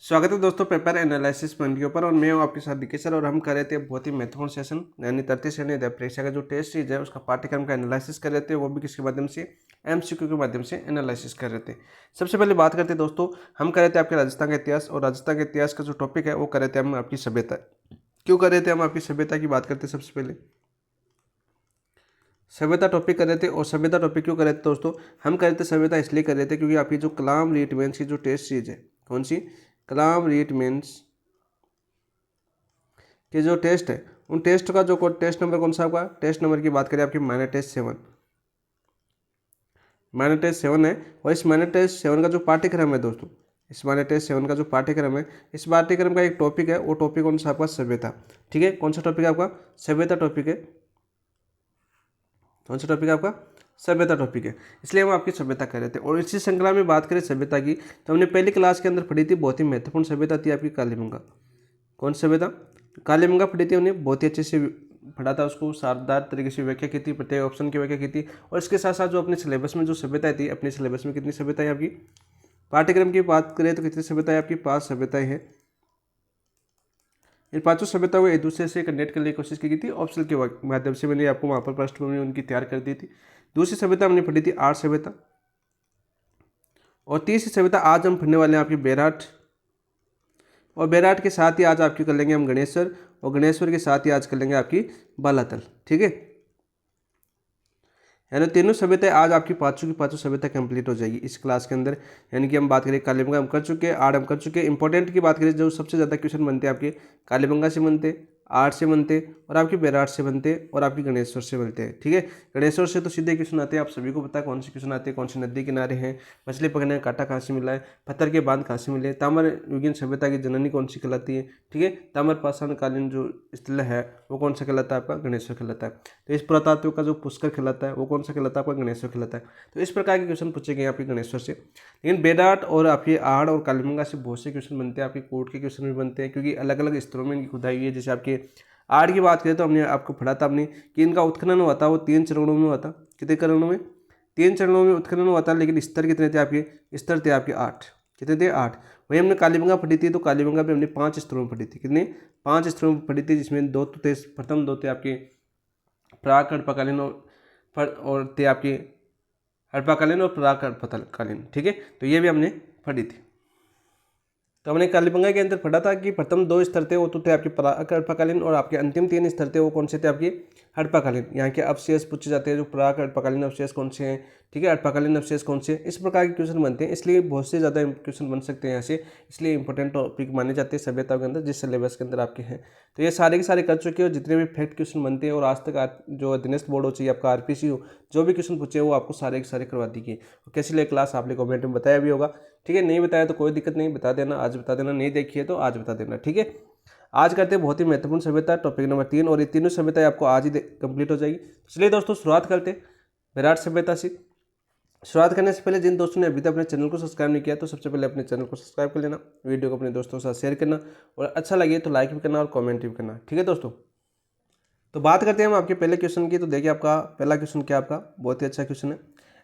स्वागत है दोस्तों पेपर एनालिसिस पॉइंट के ऊपर और मैं हूं आपके साथ दिकेश सर और हम कर रहे थे बहुत ही महत्वपूर्ण सेशन यानी तृतीय श्रेणी अध्याय परीक्षा का जो टेस्ट सीरीज है उसका पाठ्यक्रम का एनालिसिस कर रहे थे, वो भी किसके माध्यम से एमसीक्यू के माध्यम से एनालिसिस कर रहे थे। सबसे पहले बात करते हैं दोस्तों, हम कर रहे थे आपके राजस्थान का इतिहास और राजस्थान के इतिहास का जो टॉपिक है वो कर रहे थे हम आपकी सभ्यता। क्यों कर रहे थे हम आपकी सभ्यता की बात करते हैं। सबसे पहले सभ्यता टॉपिक कर रहे थे और सभ्यता टॉपिक क्यों कर रहे थे दोस्तों, हम कर रहे थे सभ्यता इसलिए कर रहे थे क्योंकि आपकी जो कलाम रीट मेंस की जो टेस्ट सीरीज है, कौन सी कलाम रीट मेंस के जो टेस्ट है उन टेस्ट का जो टेस्ट नंबर कौन सा आपका टेस्ट नंबर की बात करें आपकी माइनर टेस्ट 7 है। और इस माइनर टेस्ट 7 का जो पाठ्यक्रम है दोस्तों, इस माइनर टेस्ट 7 का जो पाठ्यक्रम है, इस पाठ्यक्रम का एक टॉपिक है, वो टॉपिक कौन सा आपका सभ्यता। ठीक है, कौन सा टॉपिक है आपका सभ्यता टॉपिक है। कौन सा टॉपिक है आपका सभ्यता टॉपिक है, इसलिए हम आपकी सभ्यता कर रहे थे। और इसी श्रृंखला में बात करें सभ्यता की तो हमने पहली क्लास के अंदर पढ़ी थी, बहुत ही महत्वपूर्ण सभ्यता थी आपकी कालीबंगा। कौन सी सभ्यता कालीबंगा पढ़ी थी हमने, बहुत ही अच्छे से पढ़ा था उसको, शानदार तरीके से व्याख्या की थी, प्रत्येक ऑप्शन की व्याख्या की थी। और इसके साथ साथ जो अपने सिलेबस में जो सभ्यताएं थी, अपने सिलेबस में कितनी सभ्यताएं आपकी पाठ्यक्रम की बात करें तो कितनी सभ्यताएं आपकी 5 सभ्यताएं हैं। इन 5 सभ्यताओं को एक दूसरे से कनेक्ट करने की कोशिश की गई थी, ऑप्शन के माध्यम से मैंने आपको वहाँ पर पृष्ठभूमि उनकी तैयार कर दी थी। दूसरी सभ्यता हमने पढ़ी थी आर्य सभ्यता और तीसरी सभ्यता आज हम पढ़ने वाले हैं आपकी बेराट। और बेराट के साथ ही आज आपकी कर लेंगे हम गणेश्वर और गणेश्वर के साथ ही आज कर लेंगे आपकी बालातल। ठीक है, यानी तीनों सभ्यताएं आज आपकी पाँचों की पाँचों सभ्यता कंप्लीट हो जाएगी इस क्लास के अंदर। यानी कि हम बात करें कालीबंगा हम कर चुके हैं, आर्ट हम कर चुके हैं। इंपॉर्टेंट की बात करें जो सबसे ज़्यादा क्वेश्चन बनते हैं आपके कालीबंगा से बनते, आर्ट से बनते और आपकी बेराट से बनते और आपकी गणेश्वर से बनते हैं। ठीक है, गणेश्वर से तो सीधे क्वेश्चन आते हैं, आप सभी को पता है कौन से क्वेश्चन आते हैं, कौन सी नदी किनारे हैं, मछली पकड़ने का कांटा कहाँ से मिला है, पत्थर के बांध कहाँ से मिले, ताम्र युगीन सभ्यता की जननी कौन सी कहलाती है। ठीक है, ताम्र पाषाण कालीन जो स्थल है वो कौन सा कहलाता है आपका गणेश्वर कहलाता है। तो इस पुरातत्व का जो पुष्कर कहलाता है वो कौन सा कहलाता है आपका गणेश्वर कहलाता है। तो इस प्रकार के क्वेश्चन पूछे गए आपके गणेश्वर से। लेकिन बेराट और आपके आड़ और कालीबंगा से बहुत से क्वेश्चन बनते हैं, आपके कोर्ट के क्वेश्चन भी बनते हैं क्योंकि अलग अलग स्तरों में इनकी खुदाई हुई है। जैसे आपके आड़ की बात करें तो हमने आपको पढ़ा था हमने कि इनका उत्खनन हुआ था, वो 3 चरणों में हुआ था। कितने चरणों में 3 चरणों में उत्खनन हुआ था, लेकिन स्तर कितने थे आपके स्तर थे आपके 8। कितने थे 8। वही हमने कालीबंगा पढ़ी थी, तो कालीबंगा भी हमने 5 स्तरों में पढ़ी थी। कितने 5 स्तरों में पढ़ी थी, जिसमें 2 तो थे, प्रथम 2 थे आपके प्राक हड़प्पाकालीन और थे आपके हड़प्पाकालीन और प्राक हड़प्पाकालीन। ठीक है, तो ये भी हमने पढ़ी थी। तो हमने कालीबंगा के अंदर पढ़ा था कि प्रथम 2 स्तर थे वो तो थे आपके प्राक हड़प्पाकालीन और आपके अंतिम 3 स्तर थे वो कौन से थे आपके हड़प्पाकालीन। यहाँ के अवशेष पूछे जाते हैं, जो प्राक हड़प्पाकालीन अवशेष कौन से हैं, ठीक है, हड़प्पाकालीन अवशेष कौन से हैं, इस प्रकार के क्वेश्चन बनते हैं। इसलिए बहुत से ज़्यादा क्वेश्चन बन सकते हैं यहाँ से, इसलिए इंपॉर्टेंट टॉपिक माने जाते हैं सभ्यता के अंदर जिस सिलेबस के अंदर आपके हैं। तो ये सारे के सारे कर चुके हो, जितने भी फैक्ट क्वेश्चन बनते हैं और आज तक जो अधीनस्थ बोर्ड हो चाहिए आपका आरपीसी हो, जो भी क्वेश्चन पूछे वो आपको सारे के सारे करवा दीजिए। कैसी लगे क्लास आपने कमेंट में बताया भी होगा। ठीक है, नहीं बताया तो कोई दिक्कत नहीं, बता देना, आज बता देना, नहीं देखी है तो आज बता देना। ठीक है, आज करते हैं बहुत ही महत्वपूर्ण सभ्यता टॉपिक नंबर 3 और ये तीनों सभ्यताएं आपको आज ही कंप्लीट हो जाएगी। चलिए दोस्तों शुरुआत करते हैं विराट सभ्यता से। शुरुआत करने से पहले जिन दोस्तों ने अभी तक अपने चैनल को सब्सक्राइब नहीं किया तो सबसे पहले अपने चैनल को सब्सक्राइब कर लेना, वीडियो को अपने दोस्तों के साथ शेयर करना और अच्छा लगे तो लाइक भी करना और कमेंट भी करना। ठीक है दोस्तों, तो बात करते हैं हम आपके पहले क्वेश्चन की। तो देखिए आपका पहला क्वेश्चन क्या आपका बहुत ही अच्छा क्वेश्चन है।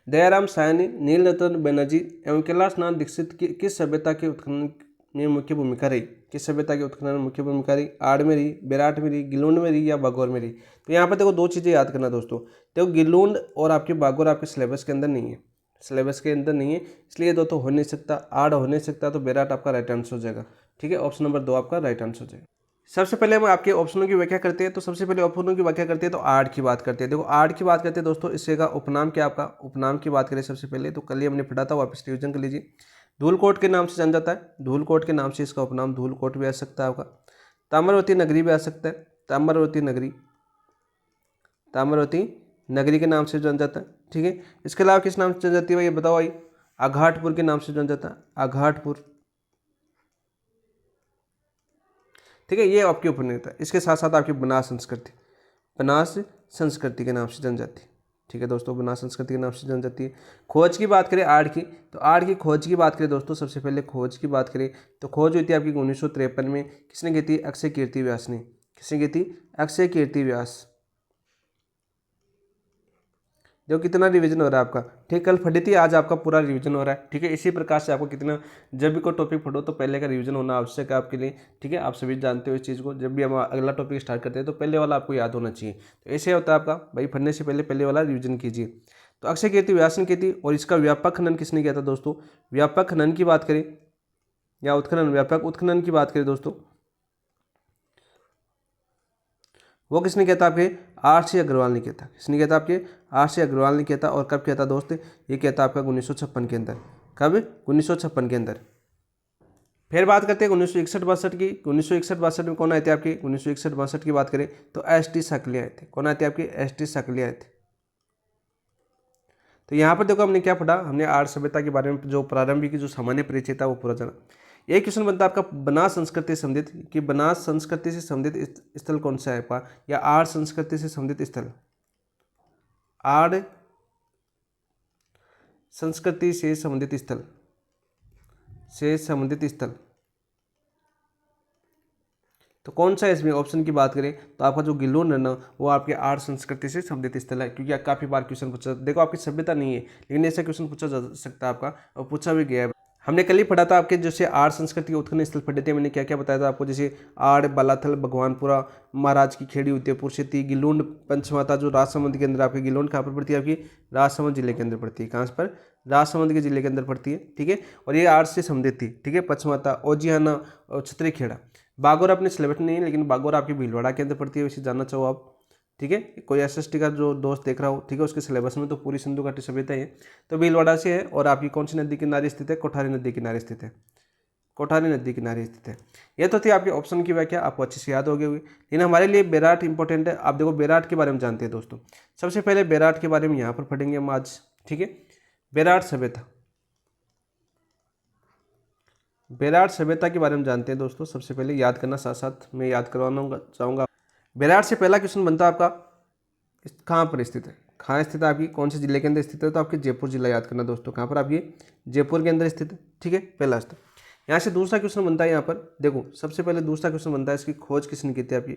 दयाराम सायनी, नीलरतन बनर्जी एवं कैलाश नाथ दीक्षित की किस सभ्यता के उत्खनन में मुख्य भूमिका रही। किस सभ्यता के उत्खनन में मुख्य भूमिका रही, आड़ में रही, बेराट में रही, गिलोंड में रही या बागौर में रही। तो यहाँ पर देखो 2 चीज़ें याद करना दोस्तों। देखो गिलोंड और आपके बागौर आपके सिलेबस के अंदर नहीं है, सिलेबस के अंदर नहीं है, इसलिए 2 तो हो नहीं सकता, आड़ हो नहीं सकता, तो बेराट आपका राइट आंसर हो जाएगा। ठीक है, ऑप्शन नंबर 2 आपका राइट आंसर हो जाएगा। सबसे पहले हम आपके ऑप्शनों की व्याख्या करते हैं। तो सबसे पहले ऑप्शनों की व्याख्या करते हैं तो आर्ट की बात करते हैं। देखो आर्ट की बात करते हैं दोस्तों, इससे का उपनाम क्या आपका, उपनाम की बात करें सबसे पहले तो कल ही हमने पढ़ा था, वापस रिविजन कर लीजिए। धूलकोट के नाम से जान जाता है, धूलकोट के नाम से इसका उपनाम धूलकोट भी आ सकता है आपका। ताम्रवती नगरी भी आ सकता है, ताम्रवती नगरी, ताम्रवती नगरी के नाम से जान जाता है। ठीक है, इसके अलावा किस नाम से जान जाती है ये बताओ भाई। आघाटपुर के नाम से जान जाता है, आघाटपुर। ठीक है, ये आपकी उपनिवेशता है। इसके साथ साथ आपकी बनास संस्कृति, बनास संस्कृति के नाम से जान जाती है। ठीक है दोस्तों, बनास संस्कृति के नाम से जान जाती है। खोज की बात करें आर्ट की, तो आर्ट की खोज की बात करें दोस्तों, सबसे पहले खोज की बात करें तो खोज हुई थी आपकी 1953 में। किसने की थी, अक्षय कीर्ति व्यास ने। किसने की थी, अक्षय कीर्ति व्यास। देखो कितना रिवीजन हो रहा है आपका, ठीक। कल पढ़ी थी, आज आपका पूरा रिवीजन हो रहा है, ठीक है। इसी प्रकार से आपको कितना, जब भी कोई टॉपिक पढ़ो तो पहले का रिवीजन होना आवश्यक है आपके लिए, ठीक है। आप सभी जानते हो इस चीज़ को, जब भी हम अगला टॉपिक स्टार्ट करते हैं तो पहले वाला आपको याद होना चाहिए। तो ऐसे होता है आपका भाई, पढ़ने से पहले पहले वाला रिविजन कीजिए। तो अक्षय कीर्ति व्यासन कीर्ति, और इसका व्यापक खनन किसने किया था दोस्तों? व्यापक खनन की बात करें या उत्खनन, व्यापक उत्खनन की बात करें दोस्तों, वो किसने किया था? आपके R.C. अग्रवाल ने किया था। किसने किया था? आपके R.C. अग्रवाल ने किया था। और कब किया था दोस्त? ये किया था आपका 1956 के अंदर। कब? 1956 के अंदर। फिर बात करते हैं 1961-62 की। 1961-62 में कौन आए थे आपके? 1961-62 की बात करें तो S.T. शाक्ली आए थे। कौन आए थे आपके? S.T. शाक्ली आए थे। तो यहाँ पर देखो हमने क्या पढ़ा, हमने आर्य सभ्यता के बारे में जो प्रारंभिक जो सामान्य परिचय था वो पूरा जाना। एक क्वेश्चन बनता है आपका बनास संस्कृति से संबंधित, कि बनास संस्कृति से संबंधित स्थल कौन सा है आपका, या आर्य संस्कृति से संबंधित स्थल, आर्य संस्कृति से संबंधित स्थल, से संबंधित स्थल तो कौन सा है इसमें? ऑप्शन की बात करें तो आपका जो गिलोन है ना, वो आपके आर्य संस्कृति से संबंधित स्थल है, क्योंकि काफी बार क्वेश्चन पूछा, देखो आपकी सभ्यता नहीं है लेकिन ऐसा क्वेश्चन पूछा जा सकता है आपका, और पूछा भी गया है। हमने कल ही पढ़ा था आपके, जैसे आर्य संस्कृति के उत्खनन स्थल पढ़े थे, मैंने क्या क्या बताया था आपको, जैसे आड़, बालाथल, भगवानपुरा, महाराज की खेड़ी, उदयपुर सिटी, गिलोंड, पंचमाता जो राजसमंद के अंदर आपकी, गिलोंड कहाँ पर पड़ती है आपकी? राजसमंद जिले के अंदर पड़ती है। कहाँ पर? राजसमंद के जिले के अंदर पड़ती है, ठीक है। और ये आर्य से संबंधित थी, ठीक है। पंचमाता, ओजियाना और छतरी खेड़ा। बागौर अपने सिलेबस में नहीं है, लेकिन बागौर आपकी भीलवाड़ा के अंदर पड़ती है, वैसे जानना चाहो आप, ठीक है। कोई SST का जो दोस्त देख रहा हो, ठीक है, उसके सिलेबस में तो पूरी सिंधु घाटी सभ्यता है, तो भीलवाड़ा से है। और आपकी कौन सी नदी किनारे स्थित है? कोठारी नदी किनारे स्थित है। कोठारी नदी किनारे स्थित है। ये तो थी आपके ऑप्शन की व्याख्या, आपको अच्छे से याद हो गई होगी। लेकिन हमारे लिए बेराट इंपॉर्टेंट है। आप देखो बेराट के बारे में जानते हैं दोस्तों, सबसे पहले बेराट के बारे में यहाँ पर पढ़ेंगे हम आज, ठीक है। बेराट सभ्यता, बेराट सभ्यता के बारे में जानते हैं दोस्तों। सबसे पहले याद करना, साथ साथ मैं याद करवाना चाहूँगा। बेराट से पहला क्वेश्चन बनता है आपका, कहाँ पर स्थित है? कहाँ स्थित है आपकी? कौन से जिले के अंदर स्थित है? तो आपके जयपुर जिला याद करना दोस्तों। कहाँ पर आपकी? जयपुर के अंदर स्थित है, ठीक है, पहला स्तर। यहाँ से दूसरा क्वेश्चन बनता है, यहाँ पर देखो सबसे पहले दूसरा क्वेश्चन बनता है, इसकी खोज किसने की थी आपकी?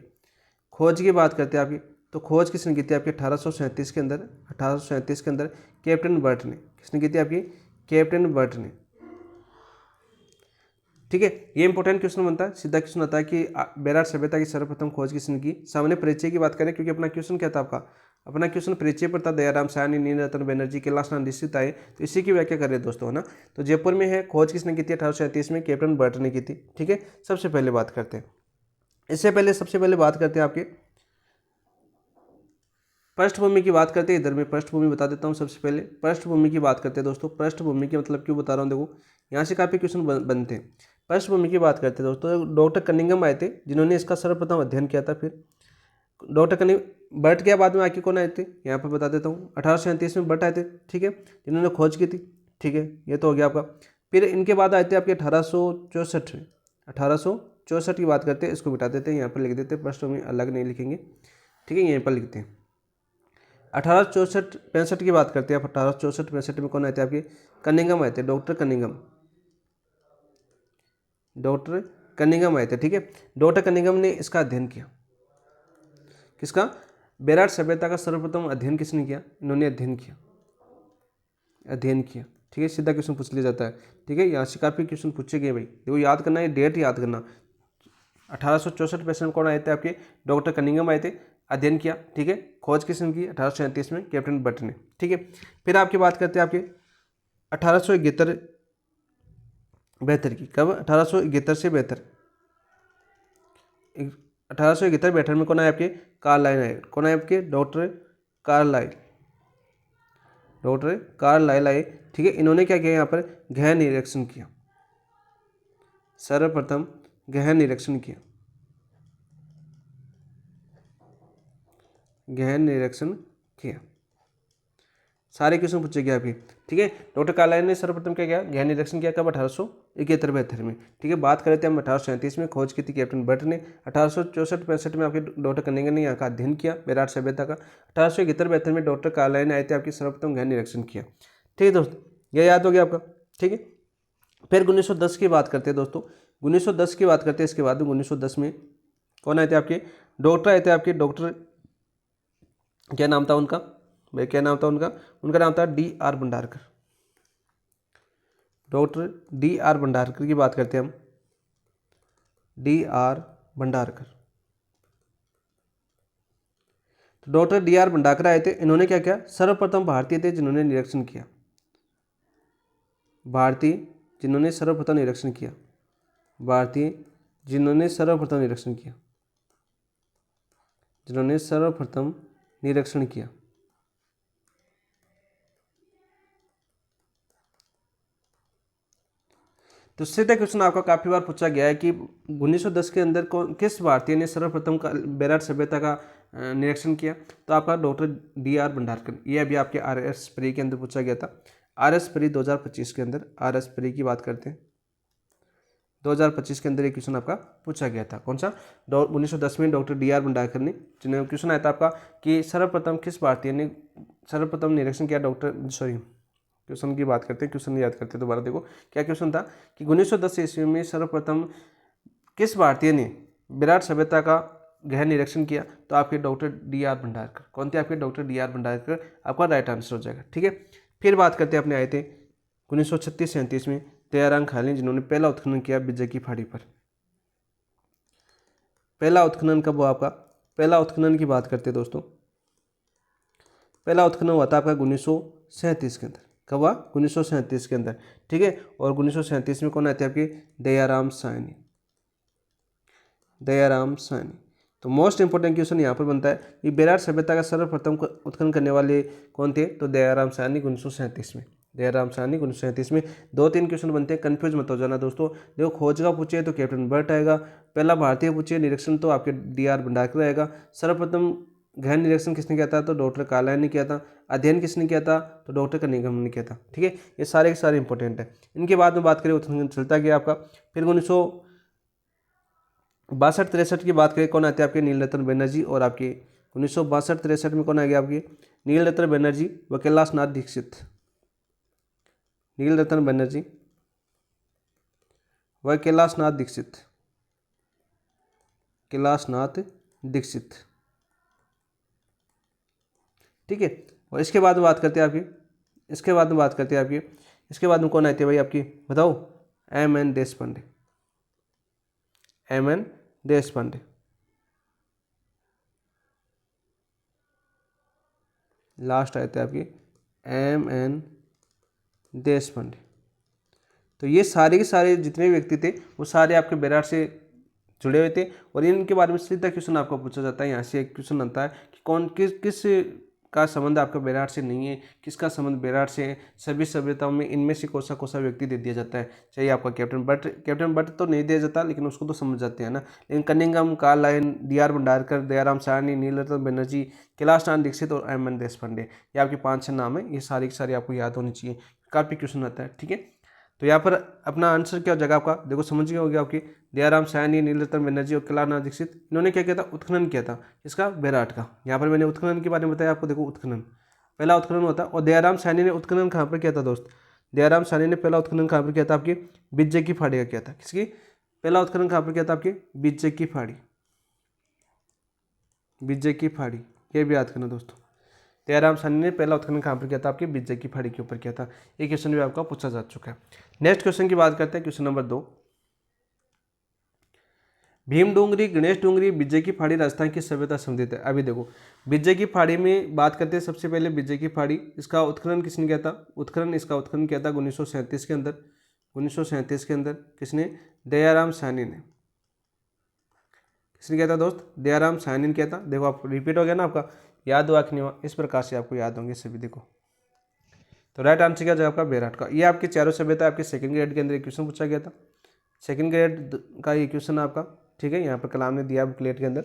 खोज की बात करते हैं आपकी, तो खोज किसने की थी आपकी? 1837 के अंदर, 1837 के अंदर कैप्टन बर्ट ने। किसने की थी आपकी? कैप्टन बर्ट ने, ठीक है। ये इंपॉर्टेंट क्वेश्चन बनता है, सीधा क्वेश्चन आता है कि बेराट सभ्यता की सर्वप्रथम खोज किसने की? सामान्य परिचय की बात करें, क्योंकि अपना क्वेश्चन क्या था आपका? अपना क्वेश्चन परिचय पर था। दयाराम साहनी, नीलरतन बनर्जी, कैलाश नाथ दीक्षित आए, तो इसी की व्याख्या कर रहे हैं दोस्तों, है ना। तो जयपुर में है, खोज किसने की थी? 1837 में कैप्टन बर्ट ने की थी, ठीक है। सबसे पहले बात करते हैं, इससे पहले सबसे पहले बात करते हैं आपके पृष्ठभूमि की बात करते हैं। इधर मैं पृष्ठभूमि बता देता हूँ। सबसे पहले पृष्ठभूमि की बात करते हैं दोस्तों। पृष्ठभूमि के मतलब क्यों बता रहा हूँ, देखो यहाँ से काफ़ी क्वेश्चन बनते हैं। पृष्ठभूमि की बात करते हैं दोस्तों, डॉक्टर कनिंघम आए थे जिन्होंने इसका सर्वप्रथम अध्ययन किया था। फिर डॉक्टर कनिंघम, बर्ट के बाद में आके कौन आए थे, यहाँ पर बता देता हूँ। 1837 में बर्ट आए थे, ठीक है, जिन्होंने खोज की थी, ठीक है, ये तो हो गया आपका। फिर इनके बाद आए थे आपके 1864 में। 1864 की बात करते हैं, इसको बिठा देते हैं, यहाँ पर लिख देते हैं, पृष्ठभूमि अलग नहीं लिखेंगे, ठीक है, यहीं पर लिखते हैं। 1864-65 की बात करते हैं आप। 1864-65 में कौन आए थे आपके? कनिंघम आए थे, डॉक्टर कनिंघम, डॉक्टर कनिंघम आए थे, ठीक है। डॉक्टर कनिंघम ने इसका अध्ययन किया, किसका? बेराट सभ्यता का सर्वप्रथम अध्ययन किसने किया? इन्होंने अध्ययन किया, अध्ययन किया, ठीक है। सीधा क्वेश्चन पूछ लिया जाता है, ठीक है। यहाँ से काफी क्वेश्चन पूछे गए भाई, देखो याद करना, ये डेट याद करना। 1864-65 में कौन आए थे आपके? डॉक्टर कनिंघम आए थे, अध्ययन किया, ठीक है। खोज किसने की? 1837 में कैप्टन बर्ट ने, ठीक है। फिर आपकी बात करते हैं आपके 1871-72 की। कब? 1871 से 72, 1871-72 में कौन आए आपके? कार्लाइल आए। कौन आए आपके? डॉक्टर कार्लाइल, डॉक्टर कार्लाइल आए, ठीक है। इन्होंने क्या किया? यहाँ पर गहन निरीक्षण किया, सर्वप्रथम गहन निरीक्षण किया, गहन निरीक्षण किया। सारे क्वेश्चन पूछे गए आपके, ठीक है। डॉक्टर कार्लाइल ने सर्वप्रथम क्या किया? गहन निरीक्षण किया। कब? 1871-72 में, ठीक है। बात करें थे हम 1837 में, खोज की थी कैप्टन बर्ट ने। 1864-65 में आपके डॉक्टर कनिंघम ने यहाँ का अध्ययन किया, बेराट सभ्यता का। 1871-72 में डॉक्टर कार्लाइल ने आए थे, आपकी सर्वप्रथम गहन निरीक्षण किया, ठीक है दोस्तों, यह याद हो गया आपका, ठीक है। फिर 1910 की बात करते हैं दोस्तों। 1910 की बात करते हैं, इसके बाद 1910 में कौन आए थे आपके? डॉक्टर आए थे आपके, डॉक्टर क्या नाम था उनका? भाई क्या नाम था उनका, उनका नाम था D.R. Bhandarkar. Doctor D.R. Bhandarkar की बात करते हैं हम, D.R. भंडारकर। तो डॉक्टर D.R. भंडारकर आए थे, इन्होंने क्या किया, सर्वप्रथम भारतीय थे जिन्होंने निरीक्षण किया, भारतीय जिन्होंने सर्वप्रथम निरीक्षण किया, भारतीय जिन्होंने सर्वप्रथम निरीक्षण किया, जिन्होंने सर्वप्रथम निरीक्षण किया। तो सीधा क्वेश्चन आपका काफी बार पूछा गया है कि 1910 के अंदर कौन, किस भारतीय ने सर्वप्रथम बेराट सभ्यता का निरीक्षण किया, तो आपका डॉक्टर D.R. भंडारकर। ये अभी आपके RS प्री के अंदर पूछा गया था, RS प्री 2025 के अंदर, RS प्री की बात करते हैं 2025 के अंदर एक क्वेश्चन आपका पूछा गया था। कौन सा, 1910 में डॉक्टर D.R. भंडारकर ने, जिन्हें क्वेश्चन आया था आपका कि सर्वप्रथम किस भारतीय ने सर्वप्रथम निरीक्षण किया, क्वेश्चन की बात करते हैं, क्वेश्चन याद करते हैं दोबारा। देखो क्या क्वेश्चन था कि 1910 ईस्वी में सर्वप्रथम किस भारतीय ने विराट सभ्यता का गहन निरीक्षण किया, तो आपके डॉक्टर D.R. भंडारकर। कौन थे आपके, डॉक्टर D.R. भंडारकर आपका राइट आंसर हो जाएगा। ठीक है, फिर बात करते हैं अपने आए थे 1936-37 में दयाराम खालिन, जिन्होंने पहला उत्खनन किया बिज्जै की पहाड़ी पर। पहला उत्खनन कब हुआ आपका, पहला उत्खनन की बात करते हैं दोस्तों, पहला उत्खनन हुआ था आपका 1937 के अंदर। कब हुआ, 1937 के अंदर। ठीक है, और 1937 में कौन आए थे आपके, दयाराम साहनी, दयाराम साहनी। तो मोस्ट इंपोर्टेंट क्वेश्चन यहाँ पर बनता है कि बेराट सभ्यता का सर्वप्रथम उत्खनन करने वाले कौन थे, तो दयाराम साहनी 1937 में, दयाराम साहनी 1937 में। 2-3 क्वेश्चन बनते हैं, कंफ्यूज मत हो जाना दोस्तों। देखो खोज का पूछे तो कैप्टन बर्ट आएगा, पहला भारतीय पूछे निरीक्षण तो आपके D.R. भंडारकर आएगा, सर्वप्रथम गहन निरीक्षण किसने किया था, तो डॉक्टर कालायन ने किया था, अध्ययन किसने किया था, तो डॉक्टर कनिंघम ने किया था। ठीक है, ये सारे के सारे इंपॉर्टेंट है। इनके बाद में बात करें उत्खनन चलता गया आपका। फिर 1962-63 की बात करें, कौन आते हैं आपके, नीलरतन बनर्जी, और आपके 1962-63 में कौन आ गया आपके, नीलरतन बनर्जी व कैलाशनाथ दीक्षित, नीलरतन बनर्जी व कैलाशनाथ दीक्षित, कैलाशनाथ दीक्षित। ठीक है, और इसके बाद में बात करते हैं आपकी, इसके बाद में बात करते हैं आपकी, इसके बाद में कौन आते हैं भाई आपकी, बताओ, M.N. Deshpande, M.N. Deshpande. Last आए थे आपकी M.N. देशपांडे। तो ये सारे के सारे जितने व्यक्ति थे वो सारे आपके बेराट से जुड़े हुए थे, और इनके बारे में सीधा क्वेश्चन आपको पूछा जाता है। यहाँ से एक क्वेश्चन आता है कि कौन किस का संबंध आपका बेराट से नहीं है, किसका संबंध बेराट से है, सभी सभ्यताओं में इनमें से कौन सा व्यक्ति दे दिया जाता है। चाहिए आपका कैप्टन बट तो नहीं दिया जाता, लेकिन उसको तो समझ जाते हैं ना। लेकिन कनिंघम, कालायन, D.R. भंडारकर, दयाराम साहनी, नीलरतन बनर्जी, कैलाशनाथ दीक्षित और M.N. देशपांडे, ये आपके 5-6 नाम है। ये सारी की सारी आपको याद होनी चाहिए, काफ़ी क्वेश्चन आता है। ठीक है, तो यहाँ पर अपना आंसर क्या हो जाएगा आपका, देखो समझ गया हो गया आपकी, दयाराम साहनी, नीलरतन बनर्जी और कैलाशनाथ दीक्षित, इन्होंने क्या किया था, उत्खनन किया था इसका, बेराट का। यहाँ पर मैंने उत्खनन के बारे में बताया आपको। देखो उत्खनन, पहला उत्खनन होता है, और दयाराम साहनी ने उत्खनन कहाँ पर किया था दोस्त, दयाराम साहनी ने पहला उत्खनन कहाँ पर किया था, आपकी बिज्जै की पहाड़ी का किया था। किसकी, पहला उत्खनन कहाँ पर किया था, आपकी बिज्जै की पहाड़ी, बिज्जै की पहाड़ी, ये भी याद करना दोस्तों। दयाराम साहनी ने पहला उत्खनन कहाँ पर किया था, आपकी बिज्जै की पहाड़ी के ऊपर किया था। ये क्वेश्चन भी आपका पूछा जा चुका है। नेक्स्ट क्वेश्चन की बात करते हैं, क्वेश्चन नंबर 2। भीम डोंगरी, गणेश डोंगरी, बिज्जै की पहाड़ी राजस्थान की सभ्यता संबंधित है। अभी देखो बिज्जै की पहाड़ी में बात करते हैं, सबसे पहले बिज्जै की पहाड़ी, इसका उत्खनन किसने किया था, इसका उत्खनन किया था 1937 के अंदर, 1937 के अंदर। किसने, दयाराम साहनी ने। किसने किया था दोस्त, दयाराम साहनी ने किया था। देखो आप रिपीट हो गया ना आपका, याद हुआ कि नहीं हुआ, इस प्रकार से आपको याद होंगे सभी। देखो तो राइट आंसर क्या जाएगा आपका, बेराट का। ये आपके चारों सभ्यता आपके सेकंड ग्रेड के अंदर एक क्वेश्चन पूछा गया था, सेकंड ग्रेड का ये क्वेश्चन आपका। ठीक है, यहाँ पर कलाम ने दिया बुकलेट के अंदर।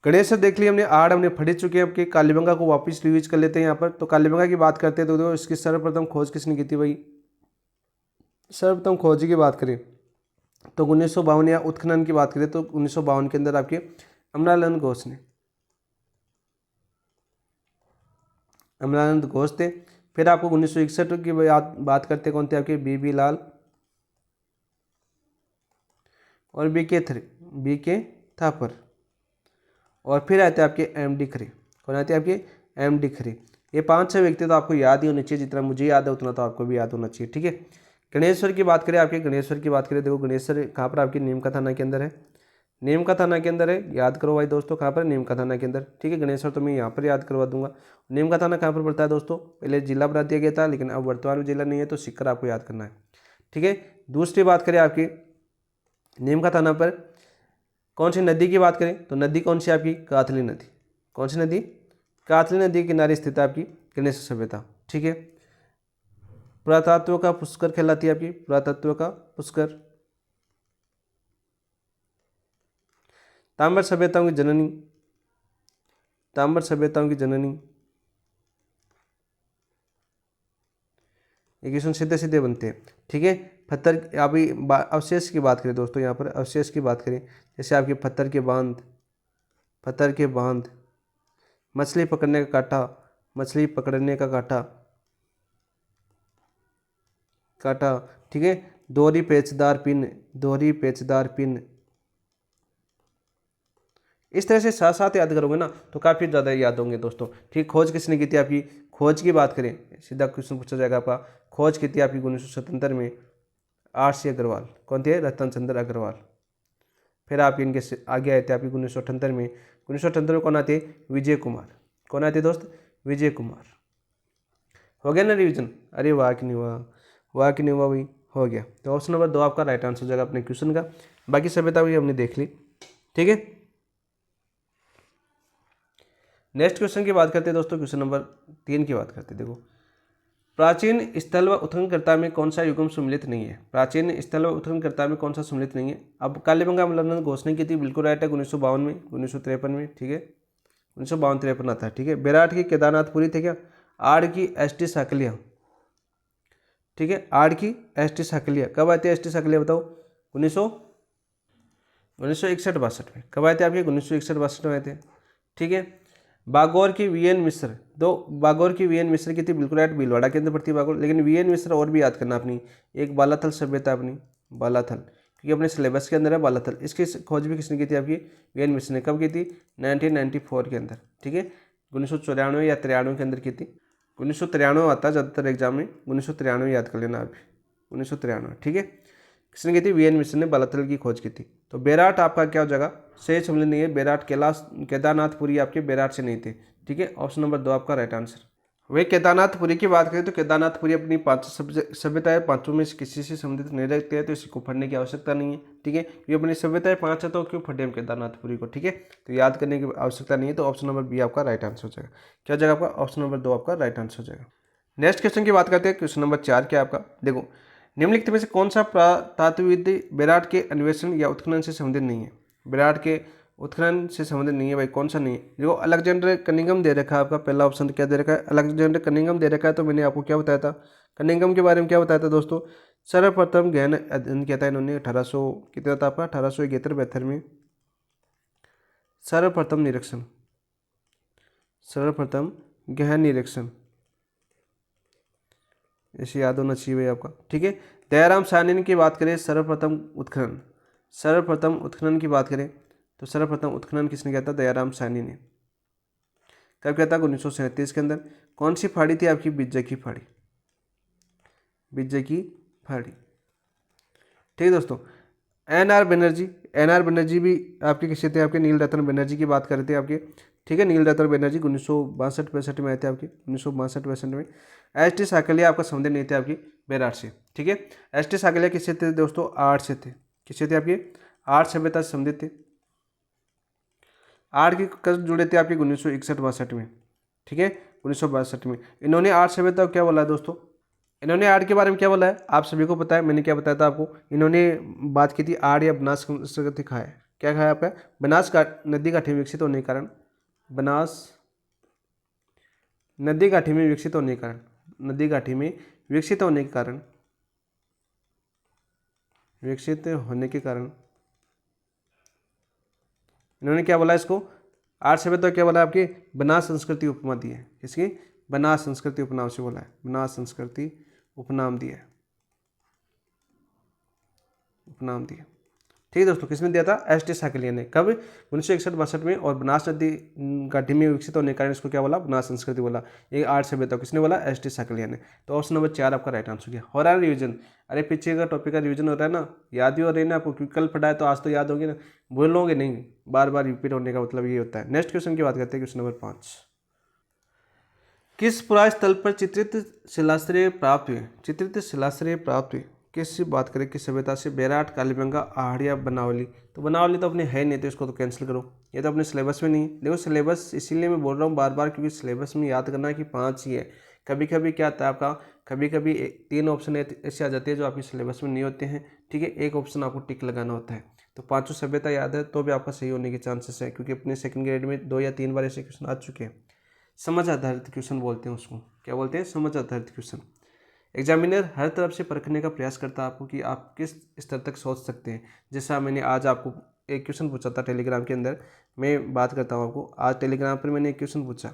गणेश देख लिया हमने, आड़ हमने पढ़ चुके हैं। आपके कालीबंगा को वापस रिवीज कर लेते हैं यहाँ पर। तो कालीबंगा की बात करते हैं तो देखो इसकी सर्वप्रथम खोज किसने की थी भाई, सर्वप्रथम खोज की बात करें तो 1952, या उत्खनन की बात करें तो 1952 के अंदर आपके अमलानंद घोष ने, अमलानंद घोष थे। फिर आपको 1961 की बात करते हैं, कौन थे आपके, B.B. लाल और B.K. थापर। और फिर आते हैं आपके M.D. खरे। कौन आते हैं आपके, MD खरे। ये 5-6 व्यक्ति तो आपको याद ही होने चाहिए, जितना मुझे याद है उतना तो आपको भी याद होना चाहिए, ठीक है। गणेश्वर की बात करें, आपके गणेश्वर की बात करें, देखो गणेश्वर कहाँ पर आपकी नीम का थाना के अंदर है, नीम का थाना के अंदर है। याद करो भाई दोस्तों, कहाँ पर, नीम का थाना के अंदर, ठीक है। गणेश्वर तो मैं यहाँ पर याद करवा दूंगा। नीम का थाना कहाँ पर पड़ता है दोस्तों, पहले जिला बना दिया गया था लेकिन अब वर्तमान में जिला नहीं है, तो सीकर आपको याद करना है, ठीक है। दूसरी बात करें आपकी नीम का थाना पर कौन सी नदी की बात करें, तो नदी कौन सी आपकी, काथली नदी। कौन सी नदी, काथली नदी के किनारे स्थित है आपकी गणेश सभ्यता, ठीक है। पुरातत्व का पुष्कर कहलाती है आपकी, पुरातत्व का पुष्कर। ताम्र सभ्यताओं की जननी, ताम्र सभ्यताओं की जननी। ये क्वेश्चन सीधे सीधे बनते हैं, ठीक है। पत्थर, अभी अवशेष की बात करें दोस्तों, यहाँ पर अवशेष की बात करें, जैसे आपके पत्थर के बांध, पत्थर के बांध, मछली पकड़ने का कांटा, मछली पकड़ने का कांटा, कांटा, ठीक है। दोहरी पेचदार पिन, दोहरी पेचदार पिन। इस तरह से साथ साथ याद करोगे ना तो काफ़ी ज़्यादा याद होंगे दोस्तों, ठीक। खोज किसने की थी आपकी, खोज की बात करें, सीधा क्वेश्चन पूछा जाएगा आपका, खोज की थी आपकी 1977 में RC अग्रवाल। कौन थे, रतन चंद्र अग्रवाल। फिर आपके इनके आगे आए थे आपकी 1978 में, 1978 में कौन आते, विजय कुमार। कौन आते दोस्त, विजय कुमार। हो गया ना रिविजन, अरे वाह कि नहीं हुआ, वाह कि नहीं हुआ भाई, हो गया। तो ऑप्शन नंबर 2 आपका राइट आंसर हो जाएगा अपने क्वेश्चन का। बाकी सभ्यता भी हमने देख ली, ठीक है। नेक्स्ट क्वेश्चन की बात करते हैं दोस्तों, क्वेश्चन नंबर 3 की बात करते हैं। देखो, प्राचीन स्थल व उत्खननकर्ता में कौन सा युग्म सम्मिलित नहीं है, प्राचीन स्थल व उत्खननकर्ता में कौन सा सम्मिलित नहीं है। अब कालीबंगा आंदोलन ने घोषणा की थी, बिल्कुल राइट है, 1952 में, 1953 में, ठीक है। 1952-53 आता है, ठीक है। बेराट की केदारनाथपुरी थे क्या, आड़ की ST साकलिया, ठीक है। आड़ की ST साकलिया कब आए थे, ST साकलिया बताओ, 1961-62 में। कब आए थे आपके, 1961-62 में आए थे, ठीक है। बागौर की VN मिश्र, दो बागौर की VN मिश्र की थी, बिल्कुल राइट, भीलवाड़ा के अंदर पड़ती है बागौर, लेकिन VN मिश्र और भी याद करना अपनी, एक बालाथल सभ्यता अपनी, बालाथल, क्योंकि अपने सिलेबस के अंदर है बालाथल। इसकी खोज भी किसने की थी आपकी, VN मिश्र ने। कब की थी, 1994 के अंदर, ठीक है। 1994 या 93 के अंदर की थी, 1993 आता है ज़्यादातर एग्जाम में, 1993 याद कर लेना आप, 1993, ठीक है। किसने की थी, VN मिश्र ने बालाथल की खोज की थी। तो बेराट आपका क्या हो जाएगा, सही सम्मिलित नहीं है। बेराट केदारनाथपुरी आपके बेराट से नहीं थे, ठीक है। ऑप्शन नंबर 2 आपका राइट आंसर। वही केदारनाथपुरी की बात करें तो केदारनाथपुरी अपनी 5 सभ्यताएं, पांचों में से किसी से संबंधित नहीं रखते हैं, तो इसी को पढ़ने की आवश्यकता नहीं है, ठीक है। ये अपनी सभ्यताएं 5 है, तो क्यों पढ़े हम केदारनाथपुरी को, ठीक है। तो याद करने की आवश्यकता नहीं है, तो ऑप्शन नंबर बी आपका राइट आंसर हो जाएगा। क्या हो जाएगा आपका, ऑप्शन नंबर 2 आपका राइट आंसर हो जाएगा। नेक्स्ट क्वेश्चन की बात करते हैं, क्वेश्चन नंबर 4 क्या आपका। देखो, निम्नलिखित में से कौन सा पुरातात्विक बेराट के अन्वेषण या उत्खनन से संबंधित नहीं है, बेराट के उत्खनन से संबंधित नहीं है भाई, कौन सा नहीं है। देखो, अलेक्जेंडर कनिंघम दे रखा है आपका, पहला ऑप्शन क्या दे रखा है, अलेक्जेंडर कनिंघम दे रखा है। तो मैंने आपको क्या बताया था, कनिंघम के बारे में क्या बताया था दोस्तों, सर्वप्रथम गहन अध्ययन किया था इन्होंने 1800 कितना था आपका, 1871-72 में। सर्वप्रथम निरीक्षण, सर्वप्रथम गहन निरीक्षण, ऐसे याद होना चाहिए भाई आपका, ठीक है। दयाराम साहनी की बात करें, सर्वप्रथम उत्खनन, सर्वप्रथम उत्खनन की बात करें तो सर्वप्रथम उत्खनन किसने किया था, दयाराम साहनी ने। कब किया था, 1937 के अंदर। कौन सी फाड़ी थी आपकी, बिज्जय की फाड़ी, बिज्जय की फाड़ी, ठीक है दोस्तों। NR बनर्जी, NR बनर्जी भी आपके किसी थे, आपके नील रतन बनर्जी की बात कर रहे थे आपके, ठीक है। नील रतन बनर्जी 1962-63 में आए थे आपके, 1962-63 में। ST साकलिया आपका संबंधित नहीं थे आपकी बेराट से, ठीक है। ST साकलिया किससे थे दोस्तों, आर्ट से थे, किससे थे आपके, आर्ट सभ्यता से संबंधित थे। आर्ट की कब जुड़े थे आपके, 1961-62 में, ठीक है, 1962 में। इन्होंने आर्ट सभ्यता को क्या बोला है दोस्तों, इन्होंने आर्ट के बारे में क्या बोला है, आप सभी को पता है, मैंने क्या बताया था आपको। इन्होंने बात की थी आर्ट या बनास संस्कृति खाया, क्या खाया आपका, बनास नदी घाटी में विकसित होने के कारण, बनास नदी घाटी में विकसित होने के कारण, नदी घाटी में विकसित होने के कारण, विकसित होने के कारण इन्होंने क्या बोला इसको, आर्ट सभ्यता क्या बोला आपकी, बनास संस्कृति उपमा दी है, किसकी, बनास संस्कृति उपनाम से बोला है, बनास संस्कृति उपनाम दिया, उपनाम दिया, ठीक है दोस्तों, किसने दिया था? एस.टी. साकलिया ने। कब? 1961-62 में। और बनास नदी घाटी में विकसित होने के कारण इसको क्या बोला? बनास संस्कृति बोला। ये आर्ट सभ्यता किसने बोला? एस.टी. साकलिया ने। तो ऑप्शन नंबर 4 आपका राइट आंसर गया। हो रहा है रिवीजन? अरे पीछे का टॉपिक का रिवीजन हो रहा है ना, याद भी हो रही है ना आपको, क्योंकि कल पढ़ा है तो आज तो याद होगी ना, बोलोगे नहीं, बार बार रिपीट होने का मतलब ये होता है। नेक्स्ट क्वेश्चन की बात करते हैं, क्वेश्चन नंबर 5। किस पुराय स्थल पर चित्रित शिलाश्रय प्राप्त हुए? चित्रित शिलाश्रय प्राप्त हुए किससे बात करें, किस सभ्यता से? बेराट, कालीबंगा, आहड़िया, बनावली। तो बनावली तो अपने है नहीं, तो इसको तो कैंसिल करो, ये तो अपने सिलेबस में नहीं है। देखो सिलेबस इसीलिए मैं बोल रहा हूँ बार बार, क्योंकि सिलेबस में याद करना कि 5 ही है। कभी कभी क्या आता है आपका, कभी कभी 3 ऑप्शन ऐसे आ जाते हैं जो आपके सिलेबस में नहीं होते हैं। ठीक है, एक ऑप्शन आपको टिक लगाना होता है। तो 5 सभ्यता याद है तो भी आपका सही होने के चांसेस है, क्योंकि अपने सेकंड ग्रेड में 2 या 3 बार ऐसे क्वेश्चन आ चुके हैं। समझ आधारित क्वेश्चन बोलते हैं उसको, क्या बोलते हैं? समझ आधारित क्वेश्चन। एग्जामिनर हर तरफ से परखने का प्रयास करता है आपको कि आप किस स्तर तक सोच सकते हैं। जैसा मैंने आज आपको एक क्वेश्चन पूछा था टेलीग्राम के अंदर, मैं बात करता हूँ आपको, आज टेलीग्राम पर मैंने एक क्वेश्चन पूछा।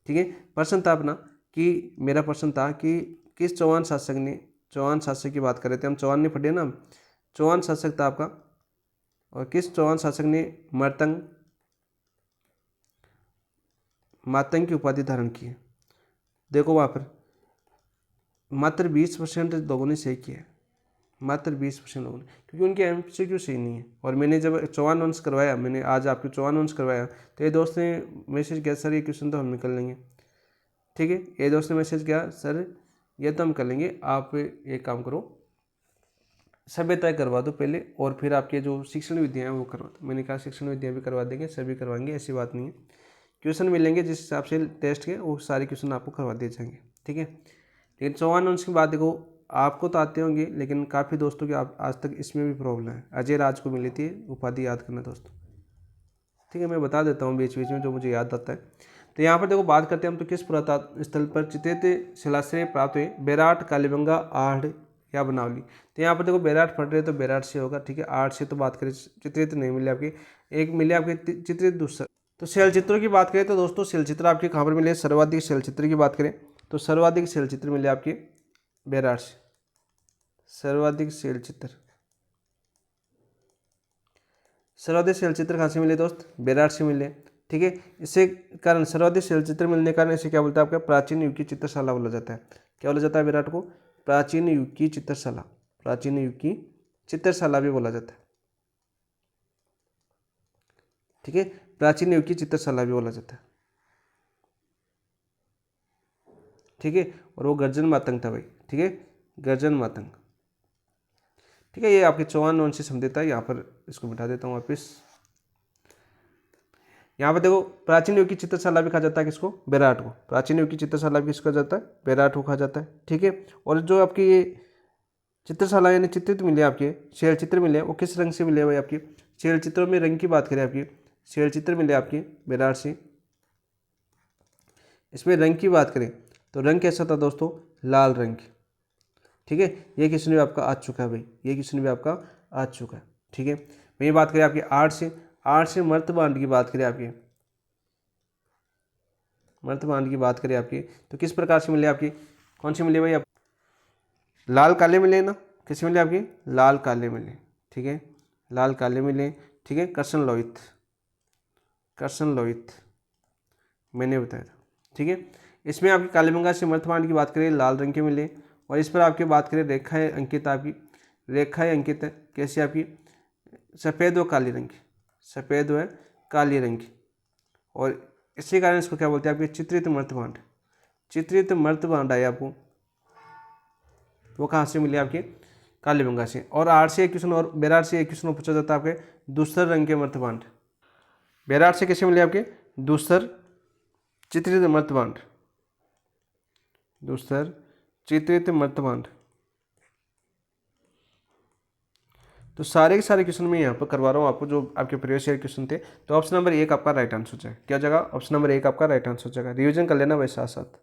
ठीक है, प्रश्न था अपना कि मेरा प्रश्न था कि किस चौहान शासक ने, चौहान शासक की बात कर रहे थे हम, चौहान ने पढ़े ना, चौहान शासक था आपका, और किस चौहान शासक ने मातंग की उपाधि धारण की है? देखो वहाँ पर मात्र 20% लोगों ने सही किया है, मात्र 20% लोगों ने, क्योंकि उनके MCQ सही नहीं है। और मैंने जब चौहान वंश करवाया, मैंने आज आपके चौहान वंश करवाया, तो ये दोस्त ने मैसेज किया सर ये क्वेश्चन तो हम निकल लेंगे। ठीक है, ये दोस्त ने मैसेज किया सर ये तो हम कर लेंगे, आप एक काम करो सभ्यता करवा दो पहले, और फिर आपके जो शिक्षण विधियाँ हैं वो करवा दो। मैंने कहा शिक्षण विधियाँ भी करवा देंगे, सर भी करवाएंगे, ऐसी बात नहीं है। क्वेश्चन मिलेंगे जिस हिसाब से टेस्ट के, वो सारे क्वेश्चन आपको करवा दिए जाएंगे। ठीक है, लेकिन चौहान वंश की बात देखो, आपको तो आते होंगे, लेकिन काफ़ी दोस्तों की आज तक इसमें भी प्रॉब्लम है। अजय राज को मिली थी उपाधि, याद करना दोस्तों। ठीक है, मैं बता देता हूँ बीच बीच में जो मुझे याद आता है। तो यहाँ पर देखो बात करते हैं हम, तो किस पुरातत्व स्थल पर चित्रित शिलाश्रय प्राप्त हुए? बेराट, कालीबंगा, आहड़ या बनावली। तो यहाँ पर देखो बेराट पढ़ रहे तो बेराट से होगा। ठीक है, आहड़ से तो बात करें, चित्रित नहीं मिले आपकी, एक मिले आपके चित्रित दूसरा। तो शैलचित्रों की बात करें तो दोस्तों शैलचित्र आपके कहाँ पर मिले? सर्वाधिक शैलचित्र की बात करें तो सर्वाधिक शैलचित्र मिले आपके बेराट से, सर्वाधिक शैलचित्र। सर्वाधिक शैलचित्र कहाँ से मिले दोस्त? बेराट से मिले। ठीक है, इससे कारण सर्वाधिक शैलचित्र मिलने के कारण इसे क्या बोलता है आपका? प्राचीन युग की चित्रशाला बोला जाता है। क्या बोला जाता है बेराट को? प्राचीन युग की चित्रशाला, प्राचीन युग की चित्रशाला भी बोला जाता है। ठीक है, प्राचीन युग की चित्रशाला भी बोला जाता है। ठीक है, और वो गर्जन मातंग था भाई। ठीक है, गर्जन मातंग। ठीक है, ये आपके चौहान वंश से संबंधित है। यहाँ पर इसको बिठा देता हूँ वापिस। यहाँ पर देखो प्राचीन युग की चित्रशाला भी कहा जाता है किसको? बेराट को। प्राचीन युग की चित्रशाला भी किसको कहा जाता है? बेराट को कहा जाता है। ठीक है, और जो आपकी ये चित्रशाला यानी चित्रित मिले आपके शैल चित्र मिले, वो किस रंग से मिले भाई? आपकी शैल चित्रों में रंग की बात करें, आपकी शैल चित्र मिले आपके बेराट से, इसमें रंग की बात करें तो रंग कैसा था दोस्तों? लाल रंग। ठीक है, ये क्वेश्चन भी आपका आ चुका है भाई, ये क्वेश्चन भी आपका आ चुका है। ठीक है, वही बात करें आपकी आर्ट से, आर्ट से मर्तबांड की बात करें, आपकी मर्तबांड की बात करें आपकी, तो किस प्रकार से मिले आपकी? कौन से मिले भाई? आप लाल काले मिले ना, किसे मिले आपके? लाल काले मिले। ठीक है, लाल काले मिले। ठीक है, कर्सन लोहित, कर्सन लोहित मैंने बताया था। ठीक है, इसमें आपकी कालीबंगा से मर्तबांड की बात करें, लाल रंग के मिले। और इस पर आपकी बात करें रेखाएं अंकित, आपकी रेखाएं अंकित है कैसे? आपकी सफ़ेद व काली रंग की, सफ़ेद व काली रंग की। और इसी कारण इसको क्या बोलते हैं आपके? चित्रित मर्तबांड, चित्रित मर्तबांड आए आपको, वो कहाँ से मिले? आपके कालीबंगा से। और आर से एक क्वेश्चन और, बेराट से एक क्वेश्चन पूछा जाता है आपके दूसर रंग के मर्तबांड। बेराट से कैसे मिले आपके? दूसर चित्रित मर्तबांड, दूसर चित्रित मर्तबांड। तो सारे के सारे क्वेश्चन मैं यहाँ पर करवा रहा हूँ आपको, जो आपके प्रीवियस ईयर क्वेश्चन थे। तो ऑप्शन नंबर 1 आपका राइट आंसर हो जाएगा। क्या हो जाएगा? ऑप्शन नंबर 1 आपका राइट आंसर हो जाएगा। रिवीजन कर लेना वैसे साथ साथ।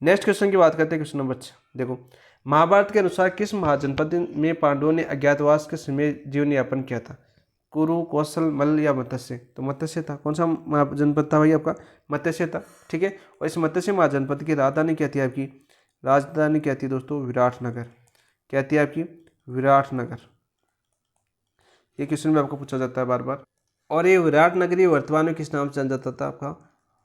नेक्स्ट क्वेश्चन की बात करते हैं, क्वेश्चन नंबर 6। देखो, महाभारत के अनुसार किस महाजनपद में पांडवों ने अज्ञातवास के समय जीवन यापन किया था? कुरु, कौशल, मल्ल या मत्स्य? तो मत्स्य था। कौन सा महाजनपद था भाई आपका? मत्स्य था। ठीक है, और इस मत्स्य महाजनपद की राजधानी क्या थी आपकी? राजधानी क्या थी दोस्तों? विराटनगर। क्या थी आपकी? विराटनगर। ये क्वेश्चन भी आपको पूछा जाता है बार बार। और ये विराट नगरी वर्तमान में किस नाम से जाना जाता था आपका?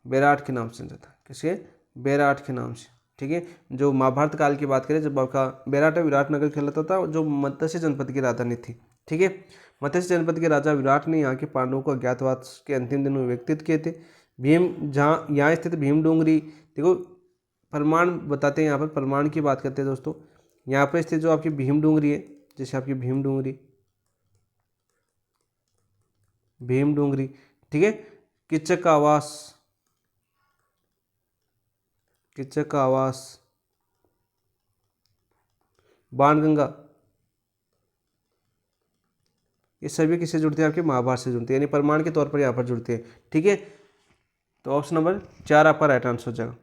बेराट के नाम से जाना जाता है। किसके? बेराट के नाम से। ठीक है, जो महाभारत काल की बात करें, जब आपका बेराट विराट नगर कहलाता था, जो मत्स्य जनपद की राजधानी थी। ठीक है, मत्स्य जनपद के राजा विराट ने यहाँ के पांडवों को अज्ञातवास के अंतिम दिन में व्यक्तित किए थे। भीम, जहाँ यहाँ स्थित भीम डोंगरी, देखो प्रमाण बताते हैं, यहाँ पर प्रमाण की बात करते हैं दोस्तों। यहाँ पर स्थित जो आपकी भीम डोंगरी है, जैसे आपकी भीम डोंगरी, भीम डोंगरी, ठीक है, किच्चक का आवास, किच्चक का आवास, बाणगंगा, ये सभी किससे जुड़ते हैं? आपके महाभारत से जुड़ते हैं, यानी प्रमाण के तौर पर यहाँ पर जुड़ते हैं। ठीक है, तो ऑप्शन नंबर 4 आपका राइट आंसर हो जाएगा।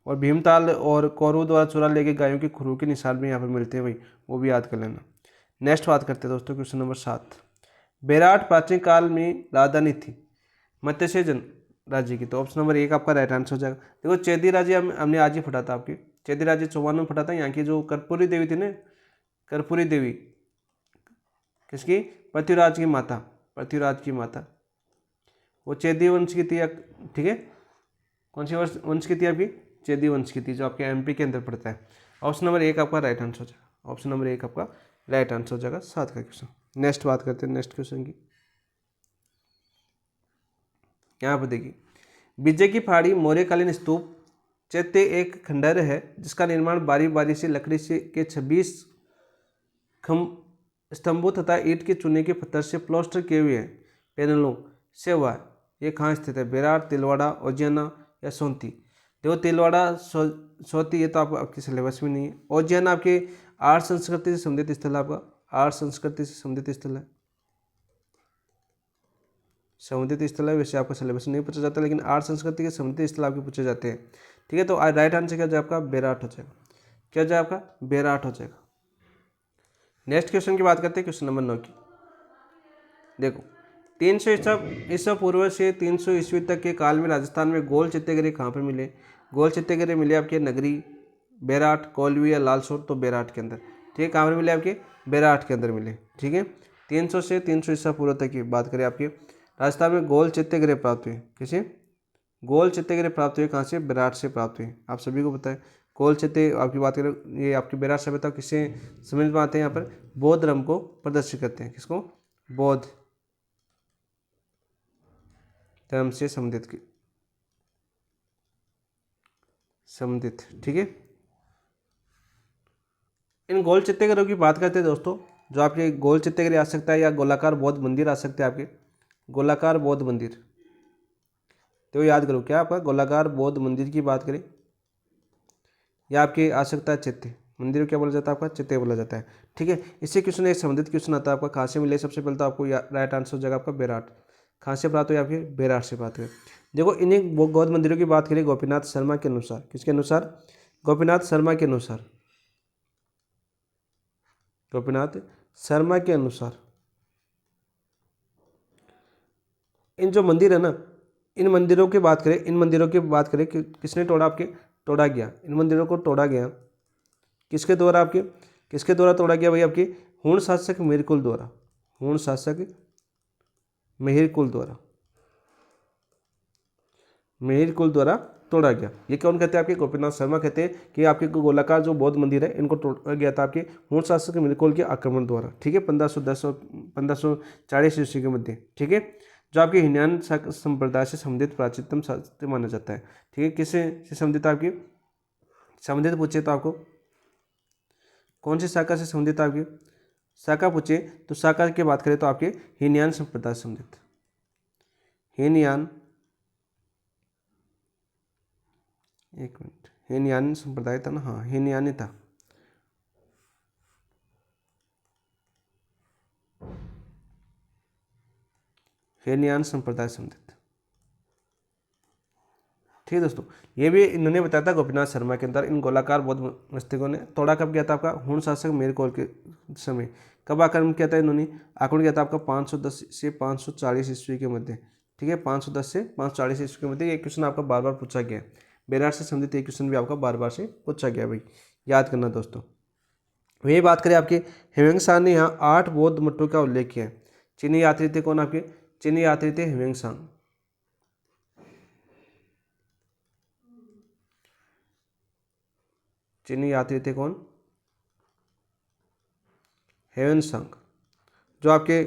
और भीमताल और कौरवों द्वारा चुरा ले गए गायों के खुरों के निशान भी यहाँ पर मिलते हैं भाई, वो भी याद कर लेना। नेक्स्ट बात करते हैं दोस्तों, क्वेश्चन नंबर 7। बेराट प्राचीन काल में राजधानी थी मत्स्य जन राज्य की, तो ऑप्शन नंबर 1 आपका राइट आंसर हो जाएगा। देखो चेदी राज्य हमने आज ही पढ़ा था, आपके चेदी राज्य 54 में पढ़ा था। यहाँ की जो कर्पूरी देवी थी ना, कर्पूरी देवी किसकी? पृथ्वीराज की माता, पृथ्वीराज की माता, वो चेदी वंश की थी। ठीक है, कौन सी वंश की थी आपकी? चेदी वंश की थी, जो आपके एमपी के अंदर पड़ता है। ऑप्शन नंबर 1 आपका राइट आंसर हो जाएगा। ऑप्शन नंबर 1 आपका राइट आंसर हो जाएगा 7 का क्वेश्चन। नेक्स्ट बात करते हैं नेक्स्ट क्वेश्चन की। यहाँ पर देखिए, विजय की पहाड़ी मौर्यकालीन स्तूप चैत्य एक खंडहर है जिसका निर्माण बारी बारी से लकड़ी से के 26 स्तंभों तथा ईंट के चूने के पत्थर से प्लास्टर किए हुए हैं पैनलों से हुआ है। ये कहाँ स्थित है? बेराट, तिलवाड़ा, उज्जैना या सोंती? देखो तिलवाड़ा, सोंती ये तो आपके सिलेबस में नहीं है। उज्जैन आपके आर्य संस्कृति से संबंधित स्थल है, आपका आर्य संस्कृति से संबंधित स्थल है, संबंधित स्थल है। वैसे आपका सिलेबस नहीं पूछा जाता, लेकिन आर्य संस्कृति के संबंधित स्थल आपके पूछे जाते हैं। ठीक है, तो राइट आंसर क्या हो जाएगा आपका? बेराट हो जाएगा। क्या हो जाएगा आपका? बेराट हो जाएगा। नेक्स्ट क्वेश्चन की बात करते हैं, क्वेश्चन नंबर 9 की। देखो 300 ईसा पूर्व से 300 ईस्वी तक के काल में राजस्थान में गोल चित्तगिरी कहाँ पर मिले? गोल चित्तगिरी मिले आपके नगरी, बेराट, कोलवी या लालसोट? तो बेराट के अंदर। ठीक है, कहाँ पर मिले आपके? बेराट के अंदर मिले। ठीक है, 300 से 300 ईसा पूर्व तक की बात करें आपके, राजस्थान में गोल चित्तगिरी प्राप्त हुए। किसे? गोल चित्तगिरी प्राप्त हुए कहाँ से? बेराट से प्राप्त हुए। आप सभी को पता है गोल चित्ते आपकी बात करें, ये आपकी बेराट सभ्यता किससे समझ में आते हैं? यहाँ पर बौद्ध धर्म को प्रदर्शित करते हैं। किसको? बौद्ध धर्म से संबंधित। ठीक है, इन गोल चित्तगिरियों की बात करते हैं दोस्तों, जो आपके गोल चित्तगिरी आ सकता है या गोलाकार बौद्ध मंदिर आ सकते हैं आपके, गोलाकार बौद्ध मंदिर। तो याद करो क्या आपका? गोलाकार बौद्ध मंदिर की बात करें या आपके आ सकता है चित्ते मंदिर, क्या बोला जाता है आपका? चित्ते बोला जाता है। ठीक है, इससे क्वेश्चन एक संबंधित क्वेश्चन आता है आपका, कहाँ से मिले? सबसे पहले तो आपको राइट आंसर हो जाएगा आपका बेराट। कहाँ से प्राप्त हुई? आपके बेराट से प्राप्त हुई। देखो इन्हीं बौद्ध मंदिरों की बात करें गोपीनाथ शर्मा के अनुसार, किसके अनुसार? गोपीनाथ शर्मा के अनुसार, गोपीनाथ शर्मा के अनुसार इन जो मंदिर है ना, इन मंदिरों की बात करें, इन मंदिरों की बात करें कि किसने तोड़ा? आपके तोड़ा गया, इन मंदिरों को तोड़ा गया किसके द्वारा? आपके किसके द्वारा तोड़ा गया भाई? आपके हूण शासक मिहिरकुल द्वारा, हूण शासक मिहिरकुल द्वारा, मिहिरकुल द्वारा तोड़ा गया। ये कौन कहते हैं? आपके गोपीनाथ शर्मा कहते हैं कि आपके गोलाकार जो बौद्ध मंदिर है इनको तोड़ा गया था आपके हूण शासक मिहिरकुल के आक्रमण द्वारा। ठीक है, 1510 और 1540 ईस्वी के मध्य। ठीक है, जो आपके हीनयान संप्रदाय से संबंधित प्राचीनतम शास्त्र माना जाता है। ठीक है, किससे से संबंधित? आपकी संबंधित पूछे तो आपको कौन सी शाखा से संबंधित? आपकी शाखा पूछे तो शाखा की बात करें तो आपके हीनयान संप्रदाय से संबंधित, हीनयान, एक मिनट, हीनयान संप्रदाय था ना? हाँ, हीनयानी था। हीनयान संप्रदाय से संबंधित। ठीक है दोस्तों, ये भी इन्होंने बताया था गोपीनाथ शर्मा के अंदर। इन गोलाकार बौद्ध मस्तिकों ने तोड़ा कब किया था? आपका हूण शासक मेरकोल के समय। कब आक्रमण किया था इन्होंने? आक्रमण किया था आपका 510 से 540 ईस्वी के मध्य। ठीक है, 510 से 540 ईस्वी के मध्य। ये क्वेश्चन आपका बार बार पूछा गया है, बेराट से संबंधित एक क्वेश्चन भी आपका बार बार से पूछा गया भाई, याद करना दोस्तों। वही बात करें आपके ह्वेंसांग ने यहाँ 8 बौद्ध मठों का उल्लेख किया है। चीनी यात्री थे कौन आपके? चीनी यात्री थे ह्वेंसांग। चीनी यात्री थे कौन? ह्वेंसांग, जो आपके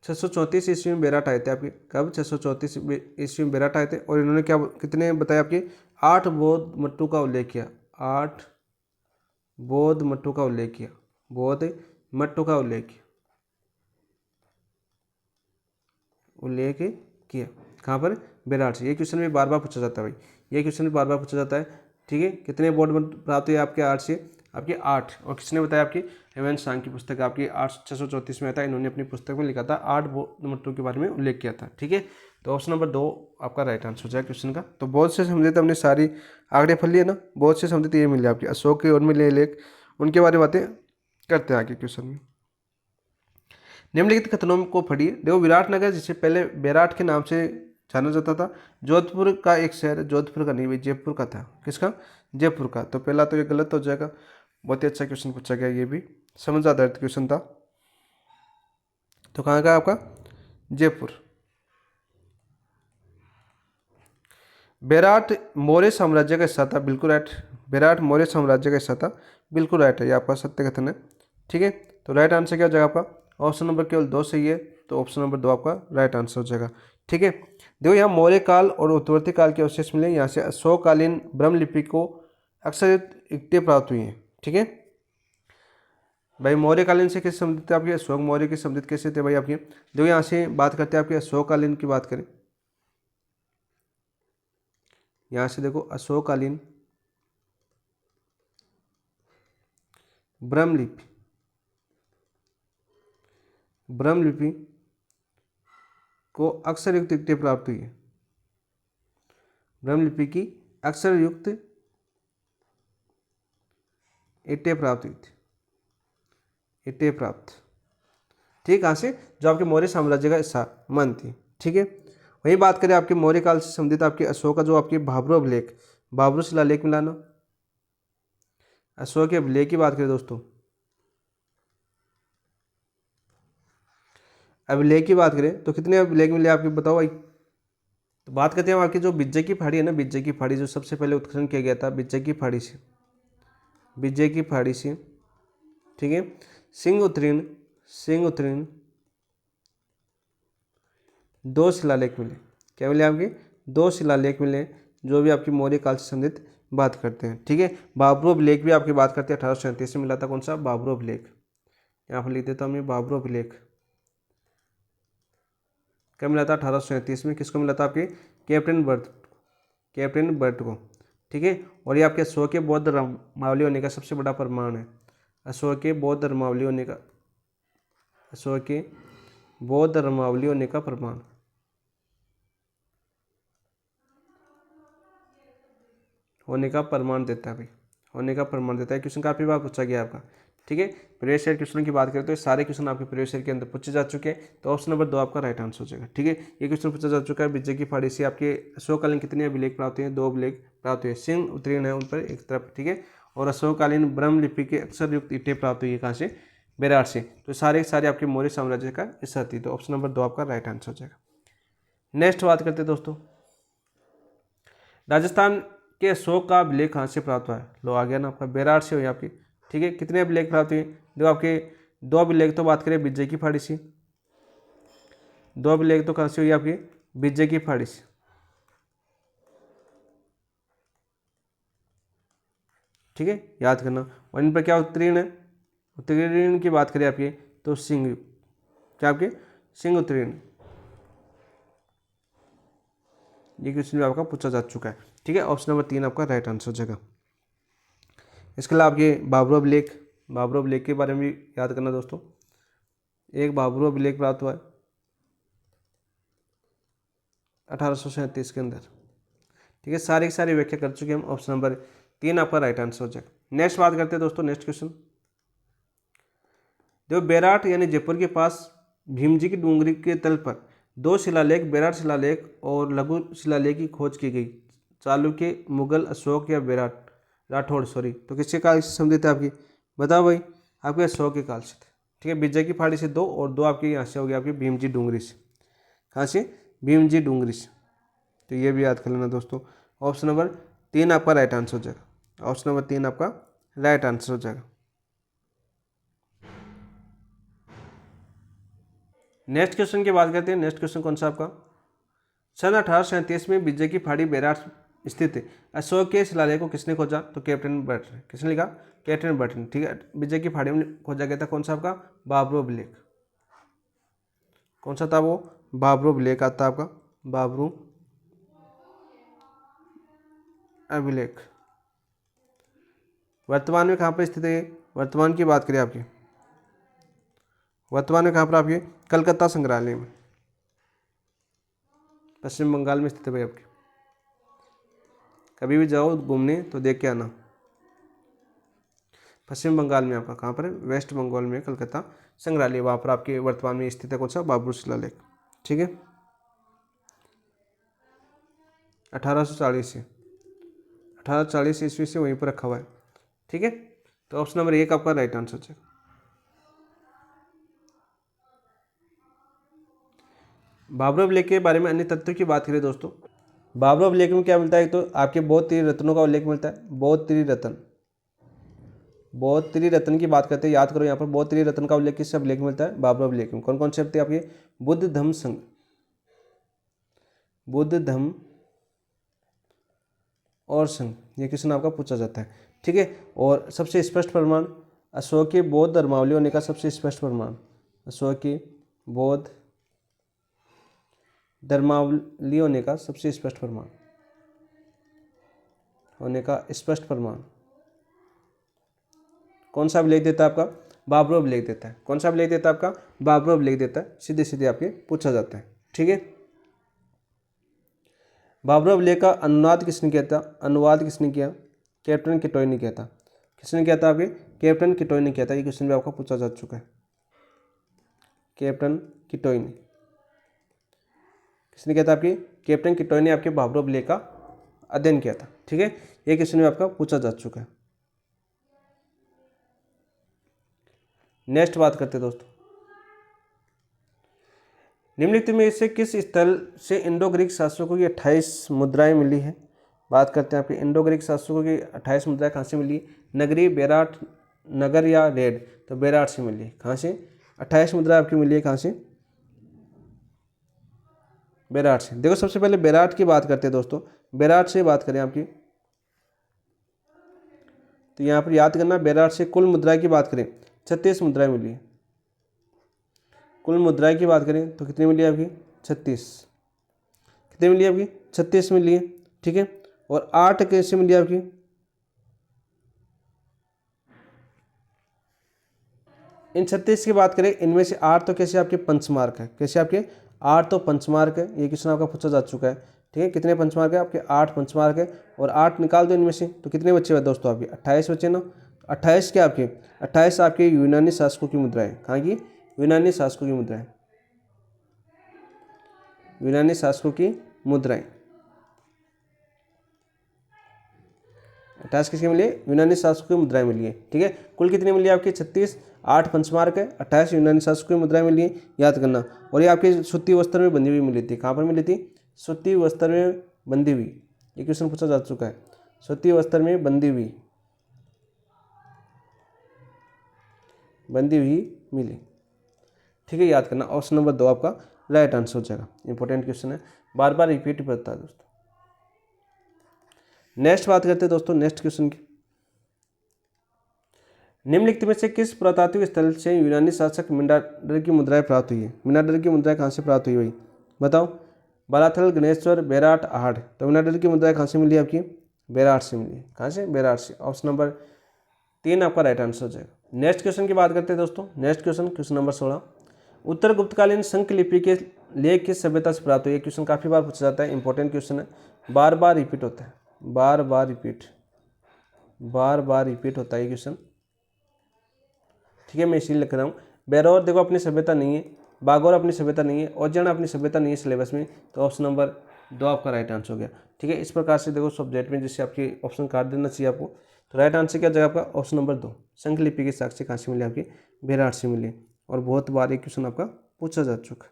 634 ईस्वी में बेराट आए थे। आपके कब? 634 ईस्वी में बेराट आए थे। और इन्होंने क्या कितने बताया आपके? 8 बौद्ध मठों का उल्लेख किया। 8 बौद्ध मठों का उल्लेख किया। बौद्ध मठों का उल्लेख किया कहाँ पर? बेराट से। ये क्वेश्चन भी बार बार पूछा जाता है भाई, ये क्वेश्चन भी बार बार पूछा जाता है। ठीक है, कितने बौद्ध मठ प्राप्त हुए आपके? 8 से। आपके 8। और किसने बताया? आपकी ह्वेंसांग की पुस्तक आपकी 634 में आता है। इन्होंने अपनी पुस्तक में लिखा था, 8 बौद्ध मठों के बारे में उल्लेख किया था। ठीक है, तो ऑप्शन नंबर 2 आपका राइट आंसर हो जाए क्वेश्चन का। तो बहुत से समझे थे हमने, सारी आंकड़े फल लिए ना, बहुत से समझे थे, ये मिले आपके अशोक के और मिले लेख, उनके बारे में बातें करते हैं आगे क्वेश्चन में। निम्नलिखित कथनों को पढ़िए। देखो, विराटनगर जिसे पहले बेराट के नाम से जाना जाता था, जोधपुर का एक शहर, जोधपुर का नहीं भाई, जयपुर का था। किसका? जयपुर का। तो पहला तो ये गलत हो जाएगा। बहुत ही अच्छा क्वेश्चन पूछा गया, ये भी समझ आधारित क्वेश्चन था। तो कहाँ का आपका? जयपुर। बेराट मौर्य साम्राज्य का हिस्सा था, बिल्कुल राइट। बेराट मौर्य साम्राज्य का हिस्सा था, बिल्कुल राइट है, ये आपका सत्य कथन है। ठीक है, तो राइट आंसर क्या हो जाएगा आपका? ऑप्शन नंबर केवल 2 सही है, तो ऑप्शन नंबर 2 आपका राइट आंसर हो जाएगा। ठीक है, देखो यहाँ मौर्य काल और उत्तरवर्ती काल के अवशेष मिले। यहाँ से अशोककालीन ब्रह्मलिपि को अक्सर ईंटें प्राप्त हुई हैं। ठीक है भाई, मौर्यकालीन से कैसे संबंधित थे आपके? अशोक मौर्य के संबंधित कैसे थे भाई आपके? देखो यहाँ से बात करते हैं आपके अशोककालीन की बात करें। यहाँ से देखो, अशोककालीन ब्रह्मलिपि, ब्रह्मलिपि को अक्षर युक्त ईंटें प्राप्त हुई है। ब्रह्मलिपि की अक्षर युक्त ईंटें प्राप्त हुई थी, ईंटें प्राप्त। ठीक, कहाँ से? जो आपके मौर्य साम्राज्य का हिस्सा मानती। ठीक है, वही बात करें आपके मौर्य काल से संबंधित आपके अशोक का जो आपके भाब्रो अभिलेख, भाब्रो शिलालेख मिलाना। अशोक के अभिलेख की बात करें दोस्तों, अभिलेख की बात करें तो कितने अभिलेख मिले आपके? बताओ भाई। तो बात करते हैं आपकी जो विजय की फाड़ी है ना, विजय की फाड़ी जो सबसे पहले उत्खनन किया गया था, विजय की फाड़ी से, विजय की फाड़ी से। ठीक है, सिंह उत्तीर्ण, सिंह उत्तीर्ण 2 शिलालेख मिले। क्या मिले आपके? 2 शिलालेख मिले, जो भी आपकी मौर्य काल से संबंधित बात करते हैं। ठीक है, बाबरो अभिलेख भी आपकी बात करते हैं। 1837 में मिला था। कौन सा? बाबरो अभिलेख। यहाँ पर लिख देता हूँ मैं, बाबरो अभिलेख कब मिला था? 1837 में। किसको मिला था? आपके कैप्टन बर्ट, कैप्टन बर्ट को। ठीक है, और ये आपके अशोक के बौद्ध धर्मावली होने का सबसे बड़ा प्रमाण है। अशोक के बौद्ध धर्मावली होने का, अशोक के बौद्ध धर्मावली होने का प्रमाण, होने का प्रमाण देता है भाई, होने का प्रमाण देता है। क्वेश्चन काफी बार पूछा गया आपका। ठीक है, प्रीवियस ईयर क्वेश्चन की बात करें तो ये सारे क्वेश्चन आपके प्रीवियस ईयर के अंदर पूछे जा चुके हैं। तो ऑप्शन नंबर 2 आपका राइट आंसर हो जाएगा। ठीक है, ये क्वेश्चन पूछा जा चुका है, विजय की फाड़ी से आपके अशोककालीन कितने अभिलेख प्राप्त हुए हैं? 2 अभिलेख प्राप्त हुए। सिंह उत्तीर्ण है उन पर एक तरफ। ठीक है, और अशोककालीन ब्रह्मलिपि के अक्षर युक्त ईंटें प्राप्त हुई है। कहाँ से? बेराट से। तो सारे सारे आपके मौर्य साम्राज्य का हिस्सा थी। तो ऑप्शन नंबर 2 आपका राइट आंसर हो जाएगा। नेक्स्ट बात करते हैं दोस्तों, राजस्थान के अशोक का अभिलेख कहाँ से प्राप्त हुआ है? लो आ गया ना आपका, बेराट से हुई आपकी। ठीक है, कितने अभिलेख प्राप्त हुए? देखो आपके 2 अभिलेख तो बात करें विजय की फाड़ी से, 2 अभिलेख तो कहाँ से हुई आपकी? विजय की फाड़ी से। ठीक है, याद करना। और इन पर क्या उत्तीर्ण है? उत्तीर्ण की बात करें आपकी तो सिंह, क्या आपके? सिंह उत्तीर्ण। ये क्वेश्चन भी आपका पूछा जा चुका है। ठीक है, ऑप्शन नंबर 3 आपका राइट आंसर हो जाएगा। इसके अलावा आपके बाबरो अभिलेख, बाबरो अभिलेख के बारे में भी याद करना दोस्तों। एक बाबरो अभिलेख प्राप्त हुआ है 1837 के अंदर। ठीक है, सारी की सारी व्याख्या कर चुके हैं हम। ऑप्शन नंबर 3 आपका राइट आंसर हो जाएगा। नेक्स्ट बात करते हैं दोस्तों, नेक्स्ट क्वेश्चन देखो, बेराट यानी जयपुर के पास भीमजी की डूंगरी के तल पर 2 शिलालेख, बेराट शिलालेख और लघु शिलालेख की खोज की गई। चालुक्य, मुगल, अशोक या बेराट राठौड़, सॉरी, तो किसके काल से संबंधित है आपकी? बताओ भाई, आपके 100 के काल से थे। ठीक है, विजय की फाड़ी से 2 और 2 आपके यहाँ से हो गया आपके भीमजी डूंगरी से। कहाँ से? भीमजी डूंगरी से। तो ये भी याद कर लेना दोस्तों। ऑप्शन नंबर 3 आपका राइट आंसर हो जाएगा। ऑप्शन नंबर 3 आपका राइट आंसर हो जाएगा। नेक्स्ट क्वेश्चन की बात करते हैं। नेक्स्ट क्वेश्चन कौन सा आपका? सन 1837 में विजय की फाड़ी बैराट स्थित अशोक के शिलालेख को किसने खोजा? तो कैप्टन बर्टन। किसने लिखा? Captain Burton. ठीक है, विजय की फाड़ी में खोजा गया था कौन सा आपका? बाबरो अभिलेख। कौन सा था वो? बाबरो अभिलेख आता आपका, बाबरू अभिलेख। वर्तमान में कहाँ पर स्थित है? वर्तमान की बात करें आपकी, वर्तमान में कहाँ पर आपके? कलकत्ता संग्रहालय में, पश्चिम बंगाल में स्थित है भाई आपके। कभी भी जाओ घूमने तो देख के आना। पश्चिम बंगाल में आपका कहाँ पर है? वेस्ट बंगाल में कलकत्ता संग्रहालय, वहाँ पर आपके वर्तमान में स्थित है कौन सा? बाबरू शिलालेख। ठीक है, 1840 से 1840 ईस्वी से वहीं पर रखा हुआ है। ठीक है, तो ऑप्शन नंबर 1 आपका राइट आंसर है। बाबरू अभिलेख के बारे में अन्य तथ्यों की बात करें दोस्तों, बाबरू अभिलेख में क्या मिलता है? तो आपके बौद्ध त्रिरत्नों का उल्लेख मिलता है। बौद्ध त्रिरत्न, बौद्ध त्रिरत्न की बात करते हैं, याद करो यहाँ पर बौद्ध त्रिरत्न का उल्लेख किस अभिलेख में मिलता है? बाबरू अभिलेख में। कौन कौन से आपके? बुद्ध धम्म संघ, बुद्ध धम्म और संघ, ये क्वेश्चन आपका पूछा जाता है। ठीक है, और सबसे स्पष्ट प्रमाण अशोक की बौद्ध धर्मावली होने का सबसे स्पष्ट प्रमाण, अशोक की बौद्ध धर्मावली होने का सबसे स्पष्ट प्रमाण, होने का स्पष्ट प्रमाण कौन सा अभिलेख देता है आपका? बाबरू अभिलेख देता है। कौन सा अभिलेख देता है आपका? बाबरू अभिलेख देता है। सीधे सीधे आपके पूछा जाता है। ठीक है, बाबरू अभिलेख का अनुवाद किसने किया था? अनुवाद किसने किया? कैप्टन किटॉय ने किया था। किसने किया था आपके? कैप्टन किटॉय ने किया था। ये क्वेश्चन भी आपका पूछा जा चुका है। कैप्टन किटॉय ने, किसने किया था आपकी? कैप्टन किटॉय ने आपके बाबरू अभिलेख का अध्ययन किया था। ठीक है, ये क्वेश्चन भी आपका पूछा जा चुका है। नेक्स्ट बात करते हैं दोस्तों, निम्नलिखित में से किस स्थल से इंडो ग्रीक शासकों की 28 मुद्राएं मिली है? बात करते हैं आपके इंडो ग्रीक शासकों की 28 मुद्राएं कहाँ से मिली? नगरी, बेराट, नगर या रेड? तो बेराट से मिली। कहाँ से 28 मुद्रा आपकी मिली है? कहाँ से? बेराट से। देखो सबसे पहले बेराट की बात करते हैं दोस्तों। बेराट से बात करें आपकी, तो यहाँ पर याद करना, बेराट से कुल मुद्रा की बात करें 36 मुद्राएं मिली है। कुल मुद्राएं की बात करें तो कितनी मिली है आपकी? 36। कितनी मिली है आपकी? 36 मिली है। ठीक है, और 8 कैसे मिली है आपकी? इन 36 की बात करें, इनमें से 8 तो कैसे आपके पंचमार्क है। कैसे आपके? 8 तो पंचमार्क है। ये क्वेश्चन आपका पूछा जा चुका है। ठीक है, कितने पंचमार्क है आपके? 8 पंचमार्क है। और 8 निकाल दो इनमें से, तो कितने बच्चे हुए दोस्तों आपके? 28 बच्चे ना। 28 क्या आपके? 28 आपके यूनानी शासकों की मुद्राएं। कहाँ की? यूनानी शासकों की मुद्राएं, यूनानी शासकों की मुद्राएं। 28 किसकी मिली है? यूनानी शासकों की मुद्राएं मिली है। ठीक है, कुल कितनी मिली है आपकी? 36। 8 पंचमार्क है, 28 यूनानी शासकों की मुद्राएं मिली है, याद करना। और ये आपके सूती वस्त्र में बंधी हुई मिली थी। कहाँ पर मिली थी? सूती वस्त्र में बंधी हुई। ये क्वेश्चन पूछा जा चुका है। सूती वस्त्र में बंधी हुई, बंधी हुई मिली। ठीक है, याद करना। ऑप्शन नंबर 2 आपका राइट आंसर हो जाएगा। इंपॉर्टेंट क्वेश्चन है, बार बार रिपीट करता है दोस्तों। नेक्स्ट बात करते हैं दोस्तों, नेक्स्ट क्वेश्चन की। निम्नलिखित में से किस पुरातात्विक स्थल से यूनानी शासक मिनांडर की मुद्राएं प्राप्त हुई है? मिनांडर की मुद्राएं कहाँ से प्राप्त हुई भाई? बताओ। बालाथल, गणेश्वर, बेराट, आहड़। तो मिनांडर की मुद्राएं कहाँ से मिली आपकी? बेराट से मिली। कहाँ से? बेराट से। ऑप्शन नंबर 3 आपका राइट आंसर हो जाएगा। नेक्स्ट क्वेश्चन की बात करते हैं दोस्तों। Next question, question number 16। उत्तर गुप्तकालीन संख लिपि के लेख किस सभ्यता से प्राप्त हुई? क्वेश्चन काफ़ी बार पूछा जाता है। इंपॉर्टेंट क्वेश्चन है, बार बार रिपीट होता है। बार बार रिपीट, बार बार रिपीट होता है ये क्वेश्चन। ठीक है, मैं इसीलिए लिख रहा हूँ। बेरौर देखो अपनी सभ्यता नहीं है, बागौर अपनी सभ्यता नहीं है, औजण अपनी सभ्यता नहीं है सिलेबस में। तो ऑप्शन नंबर 2 आपका राइट आंसर हो गया। ठीक है, इस प्रकार से देखो सब्जेक्ट में जिससे आपकी ऑप्शन काट देना चाहिए आपको। तो राइट आंसर क्या जाएगा आपका ऑप्शन नंबर 2, शंख लिपि की साक्ष्य कहाँ से मिली आपकी, बेराट से मिली, और बहुत बार ये क्वेश्चन आपका पूछा जा चुका।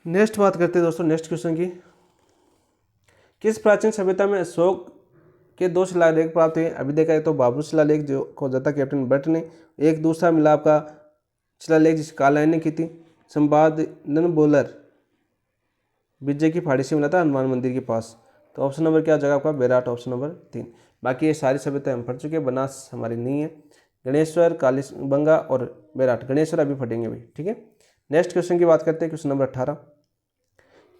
नेक्स्ट बात करते हैं दोस्तों नेक्स्ट क्वेश्चन की, किस प्राचीन सभ्यता में अशोक के 2 शिलालेख प्राप्त हुए। अभी देखा है तो बाबरू शिलालेख जो खोजा था कैप्टन बट ने, एक दूसरा मिला आपका शिलालेख जिस कालायन ने की थी, संपादन बोलर विजय की फाड़ी से मिला था हनुमान मंदिर के पास। तो ऑप्शन नंबर क्या जगह आपका बेराट, ऑप्शन नंबर 3। बाकी ये सारी सभ्यता हम पढ़ चुके हैं, बनास हमारी नहीं है। गणेश्वर, कालीबंगा और बेराट, गणेश्वर अभी पढ़ेंगे भाई, ठीक है। नेक्स्ट क्वेश्चन की बात करते हैं, क्वेश्चन नंबर 18,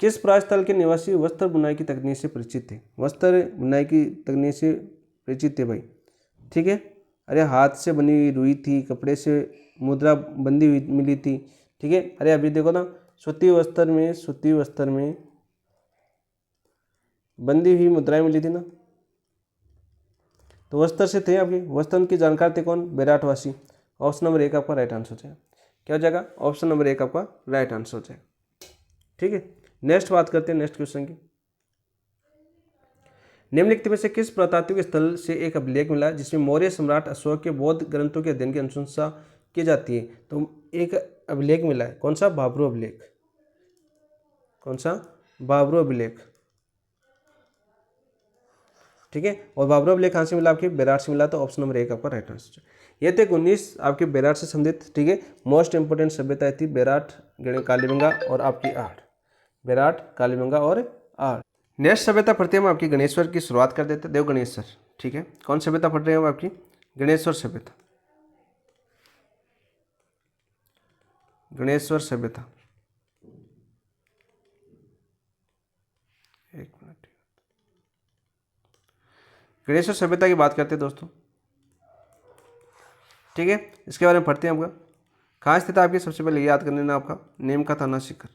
किस प्राचीन के निवासी वस्त्र बुनाई की तकनीक से परिचित थे। वस्त्र बुनाई की तकनीक से परिचित थे भाई, ठीक है। अरे हाथ से बनी हुई रुई थी, कपड़े से मुद्रा बंदी हुई मिली थी, ठीक है। अरे अभी देखो ना, सूती वस्त्र में बंदी हुई मुद्राएं मिली थी ना, तो वस्त्र से थे आपके, वस्त्र की जानकार थे कौन, बेराटवासी। ऑप्शन नंबर 1 आपका राइट आंसर हो जाएगा, क्या हो जाएगा, ऑप्शन नंबर 1 आपका राइट आंसर हो जाएगा, ठीक है। नेक्स्ट बात करते हैं नेक्स्ट क्वेश्चन की, निम्नलिखित में से किस पुरातात्विक स्थल से एक अभिलेख मिला जिसमें मौर्य सम्राट अशोक के बौद्ध ग्रंथों के अध्ययन की अनुशंसा की जाती है। तो एक अभिलेख मिला है, कौन सा, बाबरू अभिलेख, कौन सा, बाबरू अभिलेख, ठीक है। और बाबरू अभिलेख कहाँ से मिला आपके, बेराट से मिला, तो ऑप्शन नंबर 1 आपका राइट आंसर। ये थे 19 आपके बेराट से संबंधित, ठीक है। मोस्ट इंपोर्टेंट सभ्यता थी बेराट, कालीबंगा और आपकी आर्ट, बेराट, कालीबंगा और आर्ट। नेक्स्ट सभ्यता पढ़ते हैं हम आपकी गणेश्वर की शुरुआत कर देते हैं, देव गणेश्वर, ठीक है। कौन सभ्यता पढ़ रहे हैं हम आपकी, गणेश्वर सभ्यता, गणेश्वर सभ्यता, एक मिनट, गणेश्वर सभ्यता की बात करते हैं दोस्तों, ठीक है। इसके बारे में पढ़ते हैं आपका, कहाँ स्थित है आपकी, सबसे पहले याद करने ना आपका, नीम का थाना सीकर,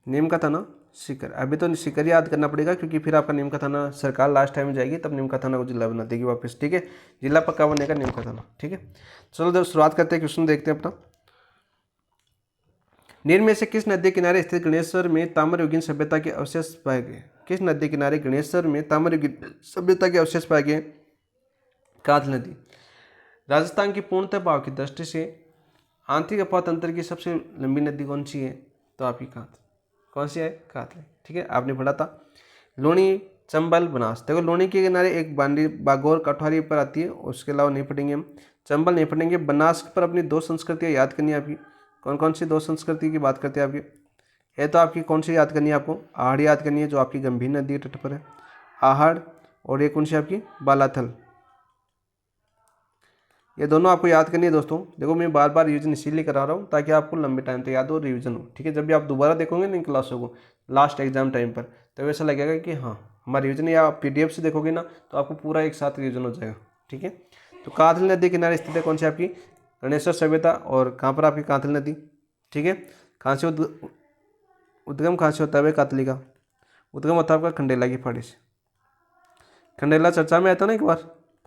नीम का थाना सीकर। अभी तो सीकर याद करना पड़ेगा क्योंकि फिर आपका नीम का थाना सरकार लास्ट टाइम में जाएगी, तब नीम का थाना को जिला बना देगी वापस, ठीक है। जिला पक्का बनेगा नीम का थाना, ठीक है। चलो जब शुरुआत करते हैं, क्वेश्चन देखते हैं अपना, निम्न में से किस नदी किनारे स्थित गणेश्वर में ताम्रयुगीन सभ्यता के अवशेष पाए गए। किस नदी किनारे गणेश्वर में ताम्रयुगीन सभ्यता के अवशेष पाए गए, कांथ नदी। राजस्थान की पूर्णतः भाव की दृष्टि से आंतरिक अपात तंत्र की सबसे लंबी नदी कौन सी है, तो आपकी कांथ, कौन सी है, कांथ, ठीक है, आपने पढ़ा था। लूणी, चंबल, बनास, देखो लूणी के किनारे एक बांडी बागौर कठवारी पर आती है, उसके अलावा नहीं पढ़ेंगे हम, चंबल नहीं पढ़ेंगे। बनास पर अपनी 2 संस्कृतियाँ याद करनी है आपकी, कौन कौन सी 2 संस्कृति की बात करते हैं आपकी, है तो आपकी कौन सी याद करनी है आपको, आहड़ याद करनी है जो आपकी गंभीर नदी तट पर है, आहड़, और ये कौन सी आपकी, बालाथल, ये दोनों आपको याद करनी है दोस्तों। देखो मैं बार बार रिवीजन इसीलिए करा रहा हूँ ताकि आपको लंबे टाइम तक याद हो, रिवीजन हो, ठीक है। जब भी आप दोबारा देखोगे ना इन क्लासों को लास्ट एग्जाम टाइम पर, तो ऐसा लगेगा कि हाँ हमारा रिवीजन, या आप PDF से देखोगे ना तो आपको पूरा एक साथ रिवीजन हो जाएगा, ठीक है। तो कांथल नदी किनारे स्थित है कौन सी आपकी, गणेश्वर सभ्यता, और कहाँ पर आपकी कांथल नदी, ठीक है। कहाँ से उद्गम कहाँ से होता है भाई कातली का, उद्गम होता है आपका खंडेला की फाड़ी से। खंडेला चर्चा में आया था ना एक बार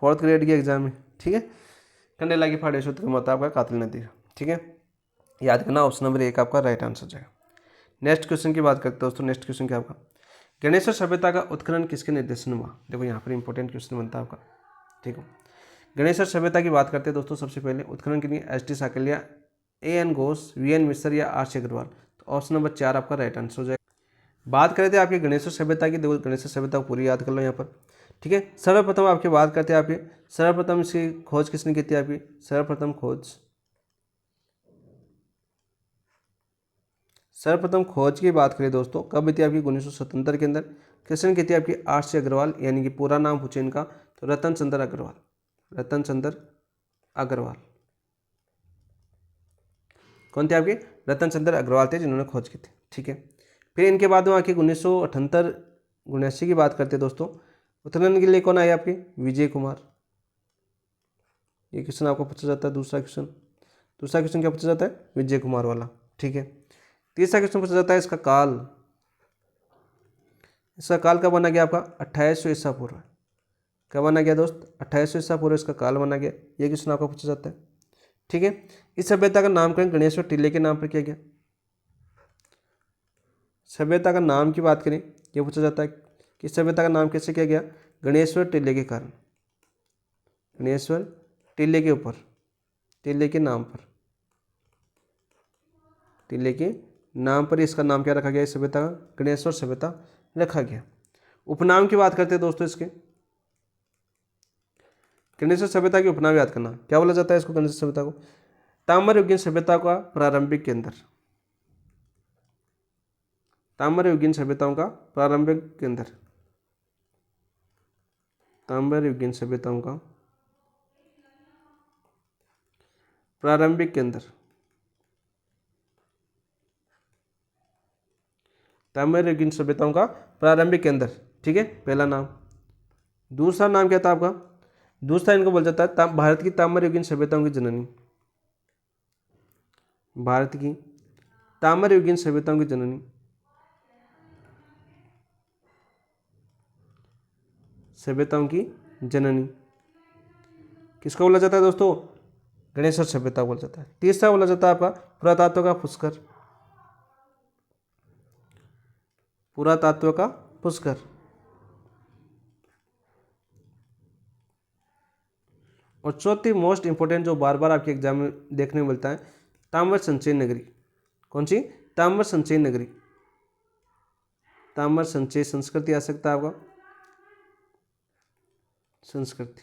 4th ग्रेड के एग्जाम में, ठीक है। खंडेला की फाड़ी से उद्गम होता है आपका कातल नदी, ठीक है। याद करना, ऑप्शन नंबर 1 आपका राइट आंसर जाएगा। नेक्स्ट क्वेश्चन की बात करते हैं दोस्तों, नेक्स्ट क्वेश्चन क्या आपका, गणेश्वर सभ्यता का उत्खनन किसके निर्देशन में हुआ। देखो यहाँ पर इंपॉर्टेंट क्वेश्चन बनता है आपका, ठीक है। गणेश्वर सभ्यता की बात करते हैं दोस्तों, सबसे पहले उत्खनन के लिए ST Sankalia, AN Ghosh, VN मिश्र या RC अग्रवाल। तो ऑप्शन नंबर 4 आपका राइट आंसर हो जाएगा। बात करें थे आपके गणेश्वर सभ्यता की, देखो गणेश्वर सभ्यता को पूरी याद कर लो यहाँ पर, ठीक है। सर्वप्रथम आपकी बात करते हैं आपके, सर्वप्रथम इसकी खोज किसने की थी आपकी, सर्वप्रथम खोज की बात करें दोस्तों कब हुई थी आपकी, 1977 के अंदर। किसने की थी आपकी, RC अग्रवाल, यानी कि पूरा नाम पूछे इनका तो रतन चंद्र अग्रवाल, रतन चंद्र अग्रवाल। कौन थे आपके, रतन चंद्र अग्रवाल थे जिन्होंने खोज की थी, ठीक है। फिर इनके बाद में आके 1978-79 की बात करते हैं दोस्तों, उत्खनन के लिए कौन आए आपके, विजय कुमार। ये क्वेश्चन आपको पूछा जाता है। दूसरा क्वेश्चन क्या पूछा जाता है, विजय कुमार वाला, ठीक है। तीसरा क्वेश्चन पूछा जाता है इसका काल, कब बना गया आपका, 2800 ईसा पूर्व। कब बना गया दोस्त, 2800 ईसा पूर्व इसका काल बना गया। ये क्वेश्चन आपका पूछा जाता है, ठीक है। इस सभ्यता का नामकरण गणेश्वर टीले के नाम पर किया गया। सभ्यता का नाम की बात करें, ये पूछा जाता है किस सभ्यता का नाम कैसे किया गया? गणेश्वर टिल्ले के कारण, गणेश्वर टिल्ले के ऊपर, टिल्ले के नाम पर, टिल्ले के नाम पर इसका नाम क्या रखा गया? इस सभ्यता का गणेश्वर सभ्यता रखा गया। उपनाम की बात करते हैं दोस्तों इसके, गणेश्वर सभ्यता के उपनाम याद करना, क्या बोला जाता है इसको गणेश्वर सभ्यता को? ताम्रयुगीन सभ्यता का प्रारंभिक केंद्र, ताम्रयुगीन सभ्यताओं का प्रारंभिक केंद्र, ताम्रयुगीन सभ्यताओं का प्रारंभिक केंद्र, ताम्रयुगीन सभ्यताओं का प्रारंभिक केंद्र। ठीक है, पहला नाम। दूसरा नाम क्या था आपका? दूसरा इनको बोला जाता है भारत की ताम्रयुगीन सभ्यताओं की जननी, भारत की ताम्रयुगीन सभ्यताओं की जननी, सभ्यताओं की जननी किसको बोला जाता है दोस्तों? गणेश्वर सभ्यता बोला जाता है। तीसरा बोला जाता है आपका पुरातत्व का पुष्कर, पुरातत्व का पुष्कर। और चौथी मोस्ट इंपोर्टेंट जो बार बार आपके एग्जाम में देखने को मिलता है, ताम्र संचय नगरी। कौन सी? ताम्र संचय नगरी, ताम्र संचय संस्कृति आ सकता है आपका, संस्कृति।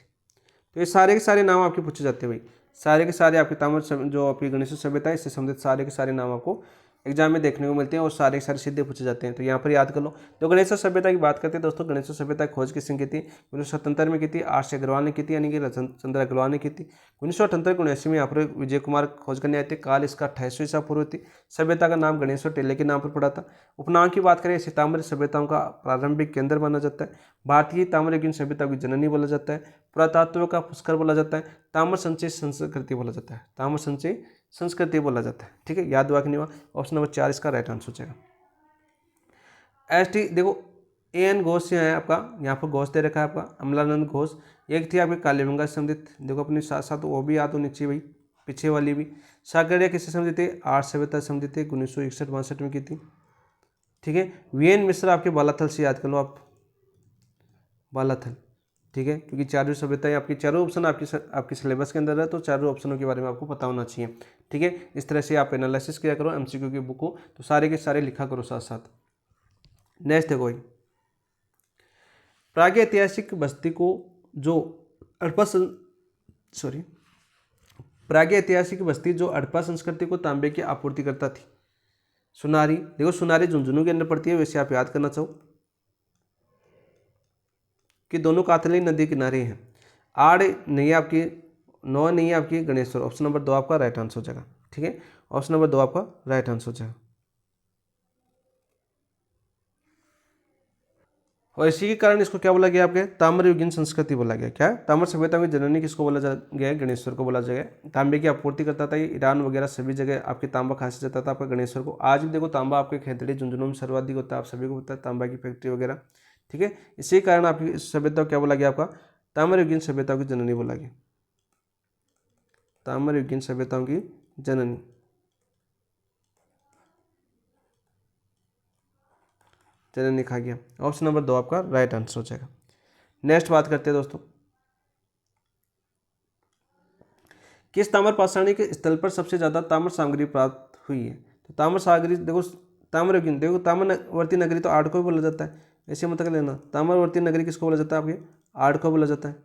तो ये सारे के सारे नाम आपके पूछे जाते हैं भाई, सारे के सारे आपके ताम्र जो आपकी गणेश्वर सभ्यता है इससे संबंधित सारे के सारे नाम आपको एग्जाम में देखने को मिलते हैं और सारे के सारे सीधे पूछे जाते हैं। तो यहाँ पर याद कर लो। तो गणेश्वर सभ्यता की बात करते हैं दोस्तों, गणेश्वर सभ्यता की खोज किसने की थी? 1977 में की थी, आर सी अग्रवाल ने की थी, यानी कि चंद्र अग्रवाल ने की थी। 1978-79 में यहाँ पर विजय कुमार खोज करने आए थे। काल इसका 28वीं ईसा पूर्व थी। सभ्यता का नाम गणेश्वर टिल्ले के नाम पर पड़ा था। उपनाम की बात करें, ताम्र सभ्यताओं का प्रारंभिक केंद्र माना जाता है। भारतीय ताम्रयुगीन सभ्यता की जननी बोला जाता है। पुरातत्व का पुष्कर बोला जाता है। ताम्र संचय संस्कृति बोला जाता है, ताम्र संचय संस्कृति बोला जाता है। ठीक है, याद हुआ कि नहीं हुआ? ऑप्शन नंबर 4 इसका राइट आंसर हो जाएगा। एस टी देखो, ए एन घोष है आपका, यहाँ पर घोष दे रखा है आपका, अमलानंद घोष। एक थी आपकी कालीबंगा से संबंधित, देखो अपने साथ साथ वो भी याद होनी चाहिए भाई, पीछे वाली भी। सागरिया किससे संबंधित है? आर्य सभ्यता से संबंधित है, 1961-62 में की थी। ठीक है, वी एन मिश्रा आपके बालाथल से याद कर लो आप, बालाथल। ठीक है, क्योंकि चारों सभ्यताएं आपकी, चारों ऑप्शन आपके सिलेबस के अंदर है, तो चारों ऑप्शनों के बारे में आपको पता होना चाहिए। ठीक है, इस तरह से आप एनालिसिस किया करो एमसीक्यू की बुक को, तो सारे के सारे लिखा करो साथ साथ। नेक्स्ट देखो, प्रागैतिहासिक बस्ती को जो प्रागैतिहासिक बस्ती जो हड़प्पा संस्कृति को तांबे की आपूर्ति करता थी। सुनारी, देखो सुनारी झुंझुनू के अंदर पड़ती है, वैसे आप याद करना चाहो कि दोनों कातली नदी किनारे हैं। आड़ नहीं है आपकी, नौ नहीं है आपकी, गणेश्वर। ऑप्शन नंबर 2 आपका राइट आंसर हो जाएगा। ठीक है, ऑप्शन नंबर 2 आपका राइट आंसर हो जाएगा। और इसी के कारण इसको क्या बोला गया आपके? ताम्रयुगीन संस्कृति बोला गया। क्या? ताम्र सभ्यता की जननी किसको बोला गया? गणेश्वर को बोला गया। तांबे की आपूर्ति करता था ये, ईरान वगैरह सभी जगह आपके तांबा खासियत जाता था आपका गणेश्वर को। आज भी देखो तांबा आपके खेतड़ी झुंझुनू में सर्वाधिक होता है, आप सभी को पता है, तांबा की फैक्ट्री वगैरह। ठीक है, इसी कारण आपकी इस सभ्यता को क्या बोला गया? आपका ताम्रयुगीन सभ्यताओं की जननी बोला गया, ताम्रयुगीन सभ्यताओं की जननी। जननी लिखा गया, ऑप्शन नंबर 2 आपका राइट आंसर हो जाएगा। नेक्स्ट बात करते हैं दोस्तों, किस ताम्र पाषाणिक स्थल पर सबसे ज्यादा ताम्र सामग्री प्राप्त हुई है? तो ताम्र सामग्री देखो, ताम्रयुगीन देखो, ताम्रवर्ती नगरी तो आड़ को बोला जाता है, ऐसे मतलब लेना। ताम्रवर्ती नगरी किसको बोला जाता है? आपके आड़ को बोला जाता है।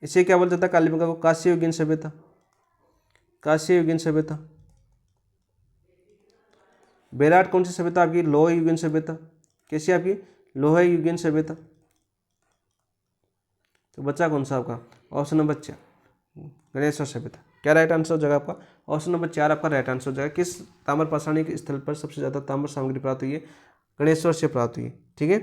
इसे क्या बोला जाता है? कालीबंगा को। कांस्ययुगीन सभ्यता, कांस्ययुगीन सभ्यता। बेराट कौन सी सभ्यता? आपकी लोह युगीन सभ्यता। कैसी आपकी? लोह युगीन सभ्यता। तो बच्चा कौन सा आपका? ऑप्शन नंबर 4 गणेश्वर सभ्यता। क्या राइट आंसर हो जाएगा आपका? ऑप्शन नंबर 4 आपका राइट आंसर हो जाएगा। किस ताम्र पाषाणिक स्थल पर सबसे ज्यादा ताम्र सामग्री प्राप्त हुई है? गणेश्वर से प्राप्त हुई है। ठीक है,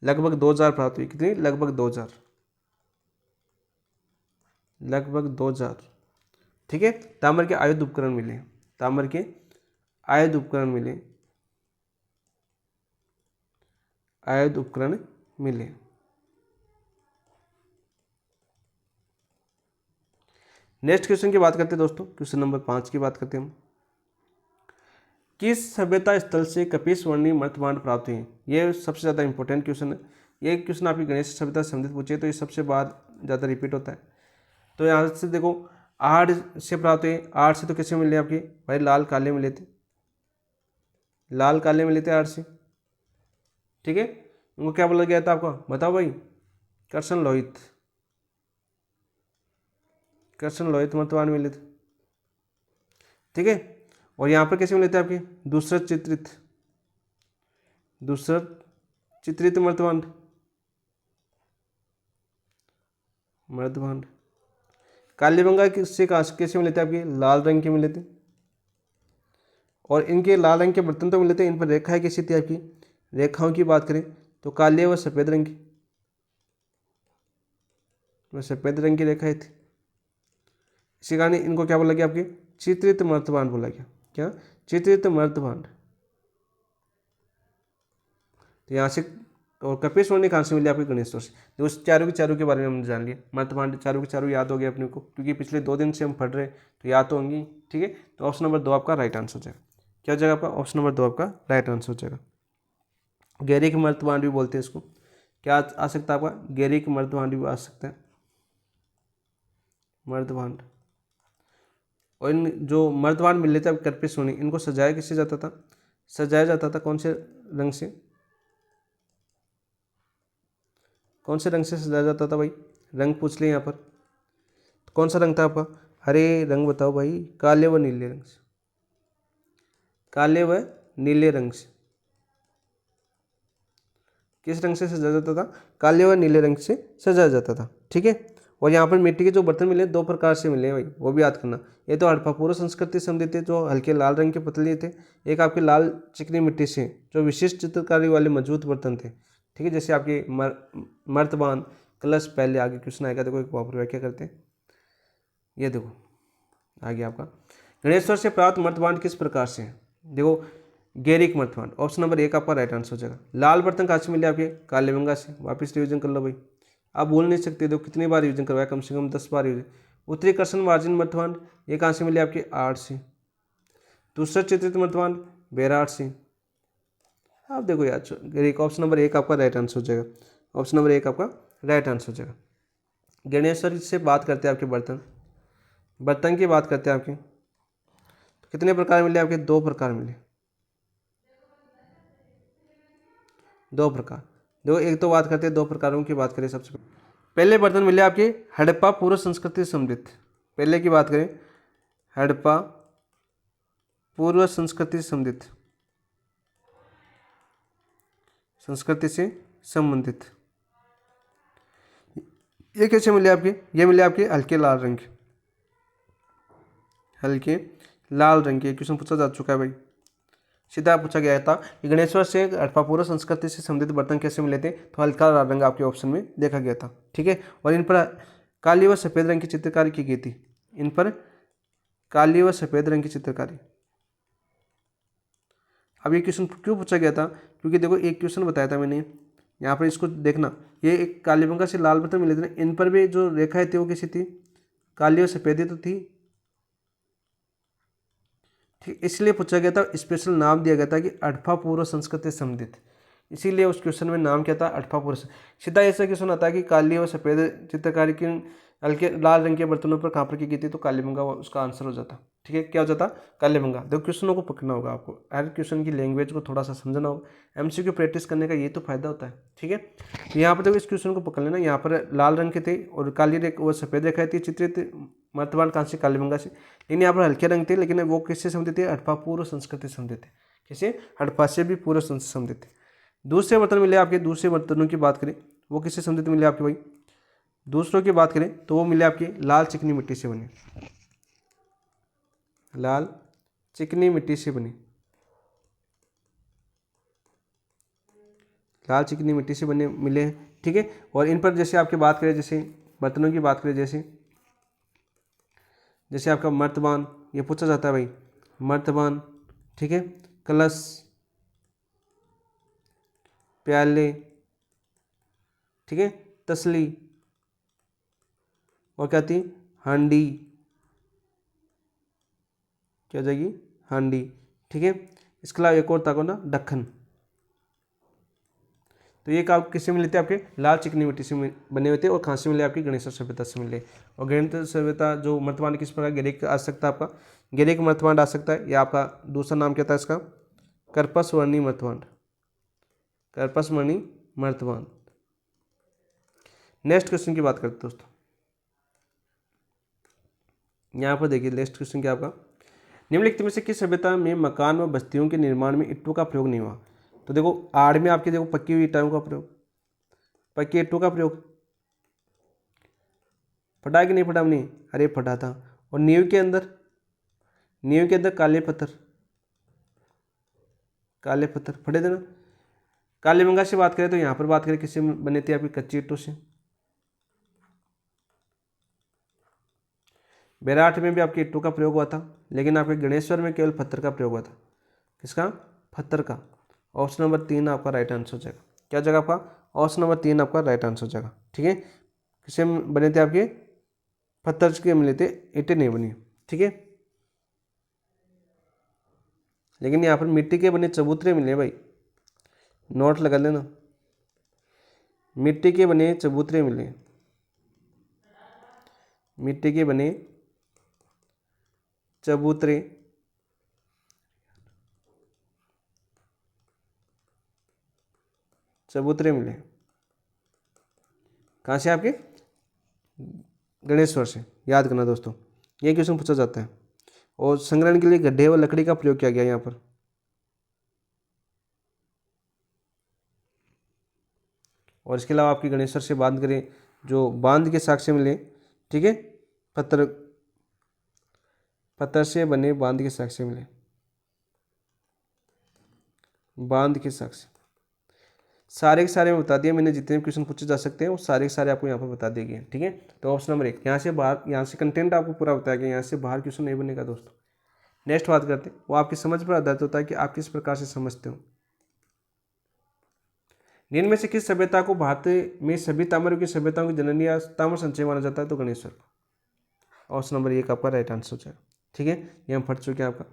लगभग 2000 प्राप्त हुई। कितनी? लगभग 2000, लगभग 2000। ठीक है, ताम्र के आयुध उपकरण मिले, ताम्र के आयुध उपकरण मिले, आयुध उपकरण मिले। नेक्स्ट क्वेश्चन की बात करते हैं दोस्तों, क्वेश्चन नंबर 5 की बात करते हैं हम। किस सभ्यता स्थल से कपिसवर्णी मृतभांड प्राप्त हुए? ये सबसे ज़्यादा इंपॉर्टेंट क्वेश्चन है। ये क्वेश्चन आपकी गणेश सभ्यता से संबंधित पूछे तो ये सबसे बाद ज़्यादा रिपीट होता है। तो यहाँ से देखो, आहड़ से प्राप्त हुए। आहड़ से तो कैसे मिले आपके भाई? लाल काले मिले थे, लाल काले मिले थे आहड़ से। ठीक है, उनको क्या बोला गया था आपका? बताओ भाई। करसन लोहित, करसन लोहित मृतभांड मिले थे। ठीक है, और यहाँ पर कैसे मिले थे आपके? दूसरत चित्रित, दूसरत चित्रित मृतभांड, मृतभांड। कालीबंगा से कैसे मिले थे आपके? लाल रंग के मिले थे। और इनके लाल रंग के बर्तन तो मिले थे, इन पर रेखाएं कैसी थी आपकी? रेखाओं की बात करें तो काले व सफ़ेद रंग की, वह सफ़ेद रंग की रेखाएं थी। इसी कारण इनको क्या बोला गया आपके? चित्रित मर्तभांड बोला गया। क्या? चित्रित मर्तभांड। तो यहाँ से, और कपिसवर्णी कहाँ से मिले आपके? गणेश्वर से। तो उस चारों के बारे में हमने जान लिया। मर्तभांड चारों के चारों याद हो गए अपने को, क्योंकि पिछले 2 दिन से हम पढ़ रहे तो याद तो होंगी। ठीक है, तो ऑप्शन नंबर 2 आपका राइट आंसर हो जाएगा। क्या हो जाएगा आपका? ऑप्शन नंबर 2 आपका राइट आंसर हो जाएगा। गैरिक मर्तभांड भी बोलते हैं इसको। क्या आ सकता है आपका? गैरिक मर्तभांड भी आ सकता है, मर्तभांड। और इन जो मर्तभांड मिल लेते हैं कपिसवर्णी, इनको सजाया किससे जाता था? सजाया जाता था कौन से रंग से? कौन से रंग से सजाया जाता था भाई? रंग पूछ ले यहाँ पर। कौन सा रंग था आपका? हरे रंग बताओ भाई। काले व नीले रंग से, काले व नीले रंग से। किस रंग से सजाया जाता था? काले व नीले रंग से सजाया जाता था। ठीक है, और यहाँ पर मिट्टी के जो बर्तन मिले 2 प्रकार से मिले भाई, वो भी याद करना। ये तो हड़प्पा पूर्व संस्कृति से संबंधित थे, जो हल्के लाल रंग के पतले थे। एक आपके लाल चिकनी मिट्टी से जो विशिष्ट चित्रकारी वाले मजबूत बर्तन थे। ठीक है, जैसे आपके मर्तबान, कलश। पहले आगे क्वेश्चन आएगा, देखो एक प्रॉपर व्याख्या करते हैं। ये देखो आगे आपका, गणेश्वर से प्राप्त मर्तबान किस प्रकार से है? देखो, गैरिक मर्तबान। ऑप्शन नंबर 1 आपका राइट आंसर हो जाएगा। लाल बर्तन कहाँ से मिले आपके? कालीबंगा से। वापिस रिविजन कर लो भाई, आप बोल नहीं सकते। देखो कितनी बार रिविजन करवाया, कम से कम 10 बार रिविजन। उत्तरी कर्षण मार्जिन मर्तबान, ये कहाँ से मिले आपके? आहड़ से। दूसरा चित्रित मर्तबान, बैराड़ से। आप देखो यार, गैरिक। ऑप्शन नंबर 1 आपका राइट आंसर हो जाएगा। ऑप्शन नंबर 1 आपका राइट आंसर हो जाएगा। गणेश्वर से बात करते हैं आपके बर्तन, बर्तन की बात करते हैं आपके, तो कितने प्रकार मिले आपके? 2 प्रकार मिले, 2 प्रकार। देखो, एक तो बात करते हैं 2 प्रकारों की बात करें। सबसे पहले बर्तन मिले आपके हड़प्पा पूर्व संस्कृति से समृद्ध। पहले की बात करें, हड़प्पा पूर्व संस्कृति से समृद्ध, संस्कृति से संबंधित। ये कैसे मिले आपके? ये मिले आपके हल्के लाल रंग के, हल्के लाल रंग के। क्वेश्चन पूछा जा चुका है भाई, सीधा पूछा गया था कि गणेश्वर से हड़प्पा पूर्व संस्कृति से संबंधित बर्तन कैसे मिले थे? तो हल्का लाल रंग आपके ऑप्शन में देखा गया था। ठीक है, और इन पर काली व सफ़ेद रंग की चित्रकारी की गई थी। इन पर काली व सफ़ेद रंग की चित्रकारी। अब ये क्वेश्चन क्यों पूछा गया था? क्योंकि देखो, एक क्वेश्चन बताया था मैंने, यहाँ पर इसको देखना। ये एक कालीबंगा से लाल बर्तन मिले थे ना, इन पर भी जो रेखाएं थी वो कैसी थी? काली और सफ़ेद ही तो थी। ठीक, इसलिए पूछा गया था, स्पेशल नाम दिया गया था कि हड़प्पा पूर्व संस्कृति से संबंधित। इसीलिए उस क्वेश्चन में नाम क्या था? हड़प्पा पूर्व। सीधा ऐसा क्वेश्चन आता है कि काली और सफ़ेद चित्रकारी की हल्के लाल रंग के बर्तनों पर कहाँ पर की गई थी? तो कालीबंगा उसका आंसर हो जाता। ठीक है, क्या हो जाता? कालीबंगा। देखो, क्वेश्चनों को पकड़ना होगा आपको, हर क्वेश्चन की लैंग्वेज को थोड़ा सा समझना होगा। एमसीक्यू प्रैक्टिस करने का ये तो फायदा होता है। ठीक है, यहाँ पर देखो, इस क्वेश्चन को पकड़ लेना। यहाँ पर लाल रंग के थे और काली रेखा वो सफ़ेद रेखाएं थी चित्रित मर्तबान कहाँ से? कालीबंगा से। लेकिन यहाँ पर हल्के रंग थे, लेकिन वो किससे संबंधित थे? हड़प्पा पूर्व संस्कृति से संबंधित थे। किसे? हड़प्पा से भी पूर्व संस्कृति से संबंधित थे। दूसरे बर्तन मिले आपके, दूसरे बर्तनों की बात करें, वो किससे संबंधित मिले आपके भाई? दूसरों की बात करें तो वो मिले आपके लाल चिकनी मिट्टी से बने, लाल चिकनी मिट्टी से बने, लाल चिकनी मिट्टी से बने मिले हैं। ठीक है, और इन पर जैसे आपकी बात करें, जैसे बर्तनों की बात करें, जैसे जैसे आपका मर्तबान, ये पूछा जाता है भाई, मर्तबान। ठीक है, कलश, प्याले। ठीक है, तसली, और क्या थी? हांडी। क्या हो जाएगी? हांडी। ठीक है, इसके अलावा एक और था कौन ना, दक्खन। तो ये आप किससे मिले थे, आपके लाल चिकनी मिट्टी से बने हुए थे, और कहाँ से मिले, आपकी गणेश्वर सभ्यता से मिले। और गणेश्वर सभ्यता जो मर्तमान किस प्रकार, ग्रीक आ सकता है आपका, ग्रीक मर्तमान आ सकता है, या आपका दूसरा नाम क्या था इसका, कर्पस वर्णी मर्तमान, कर्पस वर्णी मर्तमान। नेक्स्ट क्वेश्चन की बात करते हैं दोस्तों, यहाँ पर देखिए नेक्स्ट क्वेश्चन क्या आपका, निम्नलिखित में से किस सभ्यता में मकान व बस्तियों के निर्माण में ईंटों का प्रयोग नहीं हुआ। तो देखो आड़ में आपके देखो पक्की हुई ईंटों का प्रयोग, पक्की ईंटों का प्रयोग फटा कि नहीं फटा, नहीं, अरे फटा था। और नींव के अंदर, नींव के अंदर काले पत्थर, काले पत्थर फटे थे ना। कालीबंगा से बात करें तो यहाँ पर बात करें किससे बने थे, आपकी कच्ची ईंटों से। बैराठ में भी आपके ईंटों का प्रयोग हुआ था, लेकिन आपके गणेश्वर में केवल पत्थर का प्रयोग हुआ था। किसका, पत्थर का। ऑप्शन नंबर 3 आपका राइट आंसर हो जाएगा। क्या जगह आपका, ऑप्शन नंबर 3 आपका राइट आंसर हो जाएगा। ठीक है, किससे बने थे, आपके पत्थर के मिले थे, ईंटें नहीं बनी। ठीक है, लेकिन यहाँ पर मिट्टी के बने चबूतरे मिले भाई, नोट लगा लेना, मिट्टी के बने चबूतरे मिले, मिट्टी के बने चबूतरे, चबूतरे मिले। कहाँ से, आपके गणेश्वर से। याद करना दोस्तों, ये क्वेश्चन पूछा जाता है। और संग्रहण के लिए गड्ढे व लकड़ी का प्रयोग किया गया यहाँ पर। और इसके अलावा आपकी गणेश्वर से बात करें, जो बांध के साक्ष्य मिले, ठीक है, पत्थर, पत्थर से बने बांध के साक्ष्य मिले, बांध के साक्ष्य। सारे के सारे में बता दिया मैंने, जितने भी क्वेश्चन पूछे जा सकते हैं वो सारे के सारे आपको यहाँ पर बता दिए गए। ठीक है, तो ऑप्शन नंबर 1 यहाँ से बाहर, यहाँ से कंटेंट आपको पूरा बताया गया, यहाँ से बाहर क्वेश्चन नहीं बनेगा दोस्तों। नेक्स्ट बात करते हैं, वो आपकी समझ पर आधारित होता है कि आप किस प्रकार से समझते हो। निम्न में से किस सभ्यता को भारत में सभी ताम्र की सभ्यताओं की जननी या ताम्र संचय माना जाता है, तो गणेश्वर। ऑप्शन नंबर 1 आपका राइट आंसर हो जाएगा। ठीक है, ये हम पढ़ चुके हैं आपका।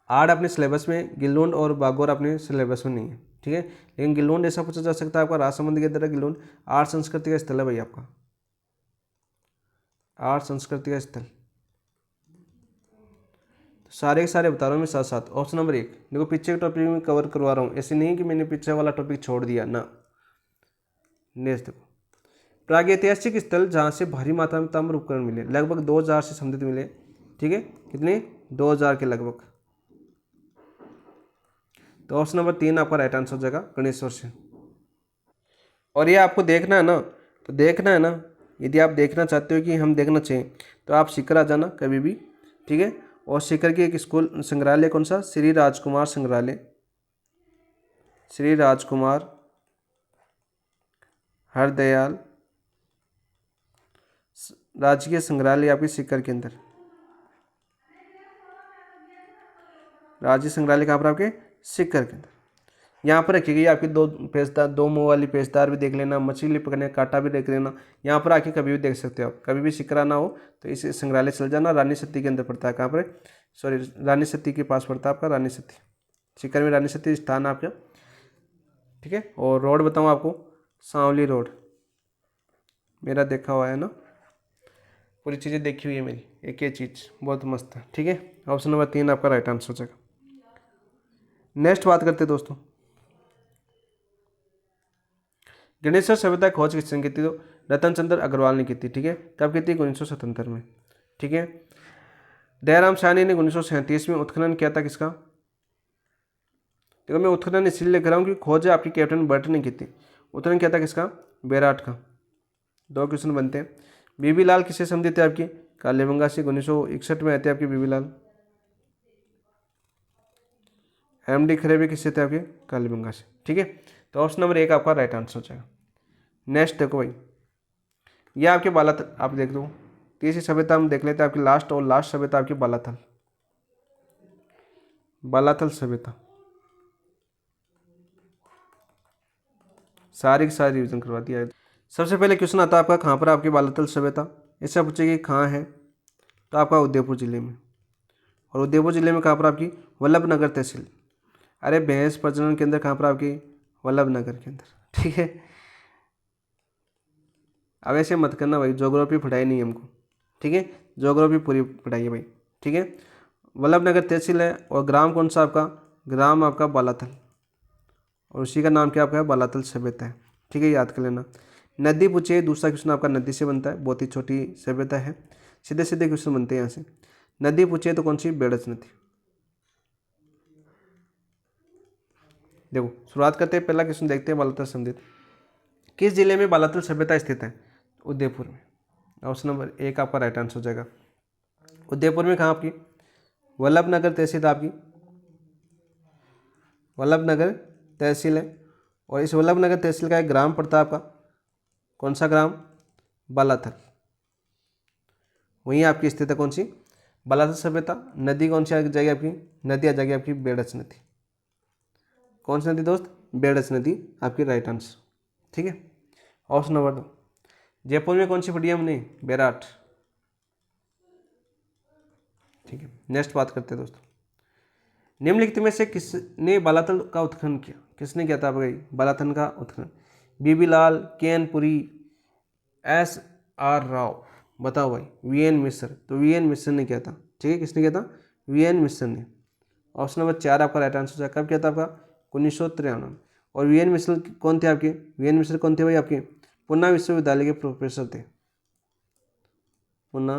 आर्ट अपने सिलेबस में, गिलोंड और बागोर अपने सिलेबस में नहीं है। ठीक है, लेकिन गिलोंड ऐसा पूछा जा सकता है आपका, राजसमंद के अंदर गिलोंड आर्ट संस्कृति का स्थल है भाई आपका, आर्ट संस्कृति का स्थल। तो सारे के सारे बता रहा हूँ मैं साथ साथ। ऑप्शन नंबर 1 देखो, पीछे के टॉपिक में कवर करवा रहा हूँ, ऐसे नहीं कि मैंने पीछे वाला टॉपिक छोड़ दिया ना। नेक्स्ट देखो, प्रागैतिहासिक स्थल जहाँ से भारी मात्रा में ताम्र उपकरण मिले, लगभग 2000 से संबंधित मिले। ठीक है, कितने, 2000 के लगभग। तो ऑप्शन नंबर 3 आपका राइट आंसर हो जाएगा, गणेश्वर से। और ये आपको देखना है ना, तो देखना है ना, यदि आप देखना चाहते हो कि हम देखना चाहिए तो आप सीकर आ जाना कभी भी। ठीक है, और सीकर की एक स्कूल संग्रहालय कौन सा, श्री राजकुमार संग्रहालय, श्री राजकुमार हरदयाल राजकीय संग्रहालय आपके सीकर के अंदर। राज्य संग्रहालय कहाँ पर, आपके सीकर के अंदर। यहाँ पर रखी गई आपकी 2 पेचदार, 2 मुँह वाली पेचदार भी देख लेना, मछली पकड़ने का कांटा भी देख लेना। यहाँ पर आके कभी भी देख सकते हो आप, कभी भी सीकर ना हो तो इस संग्रहालय चल जाना। रानी सती के अंदर पड़ता है, कहाँ पर, सॉरी रानी सती के पास पड़ता है आपका, रानी सती, सीकर में रानी सती स्थान आपका। ठीक है, और रोड बताऊँ आपको, सांवली रोड, मेरा देखा हुआ है ना, पूरी चीज़ें देखी हुई है मेरी, एक ये चीज़ बहुत मस्त है। ठीक है, ऑप्शन नंबर 3 आपका राइट आंसर हो जाएगा। नेक्स्ट बात करते हैं दोस्तों, गणेश्वर सभ्यता की खोज किसने की थी, तो रतन चंद्र अग्रवाल ने की थी। ठीक है, कब की थी, 1977 में। ठीक है, दयाराम साहनी ने 1937 में उत्खनन किया था, किसका, देखो मैं उत्खनन इसलिए लिख रहा हूँ कि खोज आपकी कैप्टन बर्ट ने की थी, उत्खनन किया था किसका, बैराठ का। 2 क्वेश्चन बनते हैं। बीबी लाल किससे संबंधित है आपकी, कालीबंगा से, 1961 में आते आपके बीबी लाल। एमडी खरे भी किससे थे आपके, कालीबंगा से। ठीक है, तो ऑप्शन नंबर 1 आपका राइट आंसर हो जाएगा। नेक्स्ट देखो भाई, ये आपके बालाथल, आप देख दो, तीसरी सभ्यता हम देख लेते हैं आपकी लास्ट, और लास्ट सभ्यता आपकी बालाथल, बालाथल सभ्यता। सारी की सारी रिविजन करवा दिया है। सबसे पहले क्वेश्चन आता है आपका, कहाँ पर आपकी बालाथल सभ्यता, ऐसा पूछेगी कहाँ है, तो आपका उदयपुर जिले में। और उदयपुर जिले में कहाँ पर आपकी वल्लभनगर तहसील। अरे भैंस प्रजनन केंद्र कहाँ पर आपकी वल्लभनगर के अंदर, ठीक है। अब ऐसे मत करना भाई, ज्योग्राफी पढ़ाई नहीं हमको, ठीक है, ज्योग्राफी पूरी पढ़ाई है भाई, ठीक है। वल्लभनगर तहसील है और ग्राम कौन सा आपका, ग्राम आपका बालाथल, और उसी का नाम क्या आपका है, बालाथल सभ्यता है, ठीक है, याद कर लेना। नदी पूछे, दूसरा क्वेश्चन आपका नदी से बनता है, बहुत ही छोटी सभ्यता है, सीधे सीधे क्वेश्चन बनते हैं यहाँ से। नदी पूछे तो कौन सी, बेड़च नदी। देखो शुरुआत करते हैं, पहला क्वेश्चन देखते हैं बालाथल सभ्यता। किस जिले में बालाथल सभ्यता स्थित है, उदयपुर में। ऑप्शन नंबर एक आपका राइट आंसर हो जाएगा। उदयपुर में कहाँ आपकी, वल्लभनगर तहसील आपकी, वल्लभनगर तहसील है, और इस वल्लभनगर तहसील का एक ग्राम पड़ता है आपका, कौन सा ग्राम, बालाथल। वहीं आपकी स्थित है कौन सी, बालाथल सभ्यता। नदी कौन सी आ जाएगी आपकी, नदी आ जाएगी आपकी बेड़च नदी। कौन सी नदी दोस्त, बेड़च नदी आपकी राइट आंसर, ठीक है। ऑप्शन नंबर 2, जयपुर में कौन सी पढ़ी हमने, बैराट, ठीक है। नेक्स्ट बात करते हैं दोस्तों, निम्नलिखित में से किसने बालाथल का उत्खनन किया, किसने किया था भाई बालाथल का उत्खनन, बीबी लाल, के.एन. पुरी, S.R. राव, बताओ भाई। V.N. मिश्र, तो V.N. मिश्र ने किया था, ठीक है, किसने किया था, V.N. मिश्र ने। ऑप्शन नंबर 4 आपका राइट आंसर है। कब किया था आपका, 1993। और V.N. मिश्र कौन थे आपके, V.N. मिश्र कौन थे भाई आपके, पूना विश्वविद्यालय के प्रोफेसर थे, पूना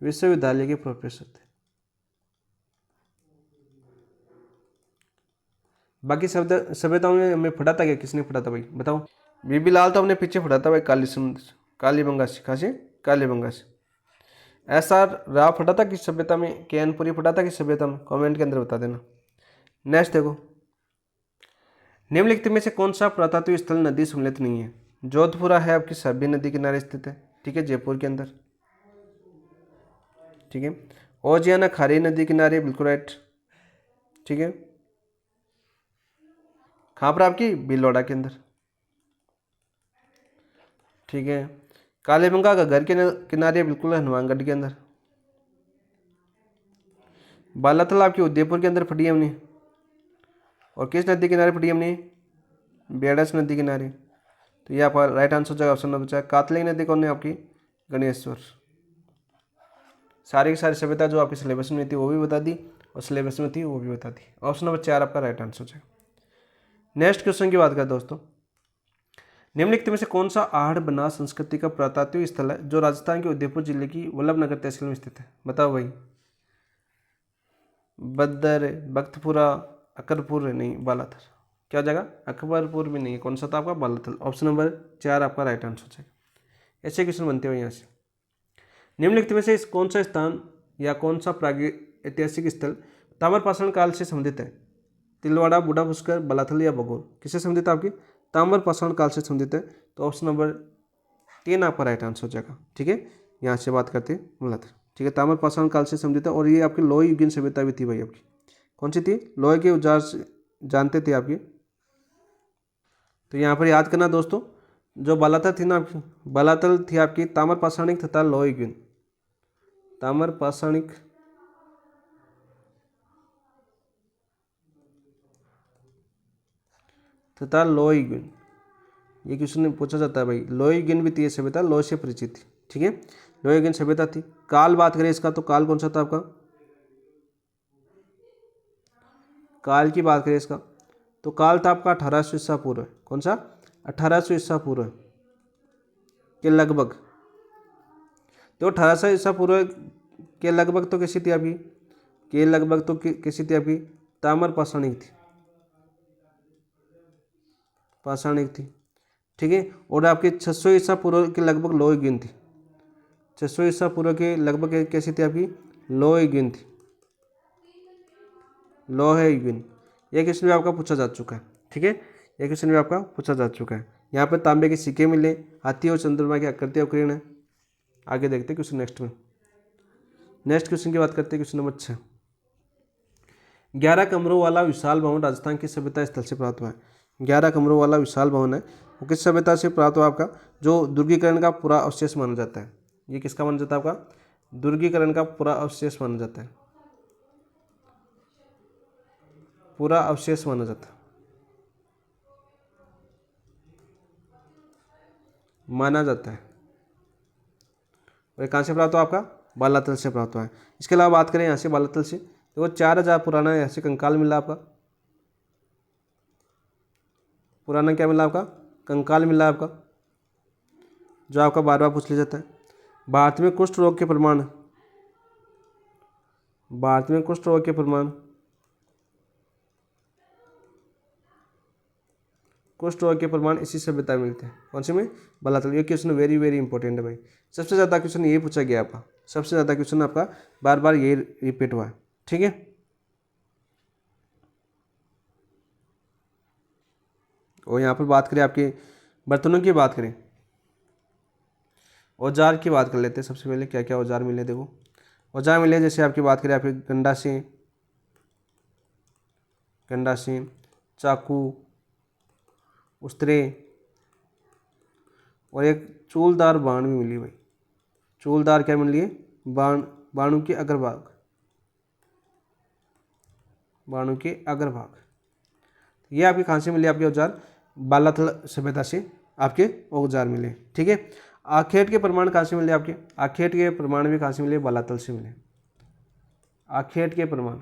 विश्वविद्यालय के प्रोफेसर थे। बाकी सभ्यताओं में हमें पढ़ा था क्या, किसने पढ़ा था भाई बताओ। बीबी लाल तो हमने पीछे पढ़ा था भाई, कालीबंगा से, कहाँ से, कालीबंगा से। S.R. राव पढ़ा था किस सभ्यता में, के.एन. पुरी पढ़ा था किस सभ्यता में, कमेंट के अंदर बता देना। नेक्स्ट देखो, निम्नलिखित में से कौन सा पुरातत्व स्थल नदी सम्मिलित नहीं है। जोधपुरा है आपकी सभी नदी किनारे स्थित है, ठीक है, जयपुर के अंदर, ठीक है। ओजियाना खारी नदी किनारे, बिल्कुल राइट, ठीक है। कहाँ पर आपकी, भीलवाड़ा के अंदर, ठीक है। कालीबंगा का घर के किनारे, बिल्कुल हनुमानगढ़ के अंदर। बालाथल आपकी उदयपुर के अंदर पड़ी है हमने, और किस नदी किनारे पड़ी हमने, बेड़च नदी किनारे। तो ये आपका राइट आंसर हो जाएगा ऑप्शन नंबर 4। कातली नदी कौन है आपकी, गणेश्वर। सारी की सारी सभ्यता जो आपके सिलेबस में थी वो भी बता दी, और सिलेबस में थी वो भी बता दी। ऑप्शन नंबर 4 आपका राइट आंसर हो जाएगा। नेक्स्ट क्वेश्चन की बात करें दोस्तों, निम्नलिखित में से कौन सा आहड़ बना संस्कृति का पुरातात्विक स्थल है जो राजस्थान के उदयपुर जिले की वल्लभनगर तहसील में स्थित है, बताओ भाई। बद्दर, बख्तपुरा, अकबरपुर नहीं, बालाथल। क्या हो जाएगा, अकबरपुर भी नहीं है, कौन सा था आपका, बालाथल। ऑप्शन नंबर 4 आपका राइट आंसर हो जाएगा। ऐसे क्वेश्चन बनते हुए यहाँ से। निम्नलिखित में से इस कौन सा स्थान या कौन सा ऐतिहासिक स्थल ताम्रपाषाण काल से संबंधित है, तिलवाड़ा, बूढ़ा पुष्कर, बालाथल या बगोर। किससे संबंधित है आपकी, ताम्रपाषाण काल से संबंधित है। तो ऑप्शन नंबर 3 आपका राइट आंसर हो जाएगा, ठीक है। यहाँ से बात करते हैं बालाथल, ठीक है, ताम्रपाषाण काल से संबंधित है। और ये आपकी लोह युगीन सभ्यता भी थी भाई आपकी, कौन सी थी, लोहे के औजार से जानते थे आपकी। तो यहाँ पर याद करना दोस्तों, जो बालाथल थी ना आपकी, बालाथल थी आपकी ताम्रपाषाणिक तथा लोह युगीन, ताम्रपाषाणिक तथा लोह युगीन। ये क्वेश्चन पूछा जाता है भाई, लोह युगीन भी थी ये सभ्यता, लोह से परिचित थी, ठीक है, लोह युगीन सभ्यता थी। काल बात करें इसका, तो काल कौन सा था आपका, काल की बात करें इसका, तो काल था आपका 1800 ईसा पूर्व। कौन सा, 1800 ईसा पूर्व के लगभग। तो 1800 ईसा पूर्व के लगभग तो कैसी थी आपकी, के लगभग तो कैसी थी आपकी, ताम्रपाषाणिक थी, पाषाणिक थी, ठीक है। और आपके 600 ईसा पूर्व के लगभग लोह युगीन थी, 600 ईसा पूर्व के लगभग कैसी थी आपकी, लोह युगीन थी, लोह युगीन। ये क्वेश्चन भी आपका पूछा जा चुका है, ठीक है, ये क्वेश्चन भी आपका पूछा जा चुका है। यहाँ पर तांबे के सिक्के मिले, हाथी और चंद्रमा की आकृति अवकीर्ण है। आगे देखते हैं क्वेश्चन नेक्स्ट में। नेक्स्ट क्वेश्चन की बात करते हैं, क्वेश्चन नंबर 6। 11 कमरों वाला विशाल भवन राजस्थान की सभ्यता स्थल से प्राप्त हुआ है। 11 कमरों वाला विशाल भवन है, वो किस सभ्यता से प्राप्त हुआ आपका, जो दुर्गीकरण का पूरा अवशेष माना जाता है। ये किसका माना जाता है आपका, ध्रुवीकरण का पूरा अवशेष माना जाता है, पूरा अवशेष माना जाता है, माना जाता है। और कहाँ से प्राप्त हुआ? आपका बालातल से प्राप्त हुआ है। इसके अलावा बात करें यहाँ से बालातल से, तो वो 4000 पुराना यहाँ से कंकाल मिला आपका, पुराना क्या मिला आपका? कंकाल मिला आपका, जो आपका बार बार पूछ लिया जाता है। भारत में कुष्ठ रोग के प्रमाण, भारत में कुष्ठ रोग के प्रमाण, कुष्ठ रोग के प्रमाण इसी सभ्यता में मिलते हैं। कौन से में? बालातल। ये क्वेश्चन वेरी वेरी इंपॉर्टेंट है भाई, सबसे ज़्यादा क्वेश्चन ये पूछा गया आपका, सबसे ज़्यादा क्वेश्चन आपका बार बार ये रिपीट हुआ है। ठीक है, और यहाँ पर बात करें आपके बर्तनों की बात करें, औजार की बात कर लेते हैं। सबसे पहले क्या क्या औजार मिले? देखो औजार मिले, जैसे आपकी बात करें आपके गंडासी, गंडासी, चाकू, उस्तरे, और एक चूलदार बाण भी मिली भाई। चूलदार क्या मिली है? बाण, बाणों के अग्रभाग, बाणों के अग्रभाग। ये आपके कहाँ से मिले? आपके औजार बालातल सभ्यता से आपके औजार मिले। ठीक है, आखेट के प्रमाण कहाँ से मिले? आपके आखेट के प्रमाण भी कहाँ से मिले? बालातल से मिले। आखेट के प्रमाण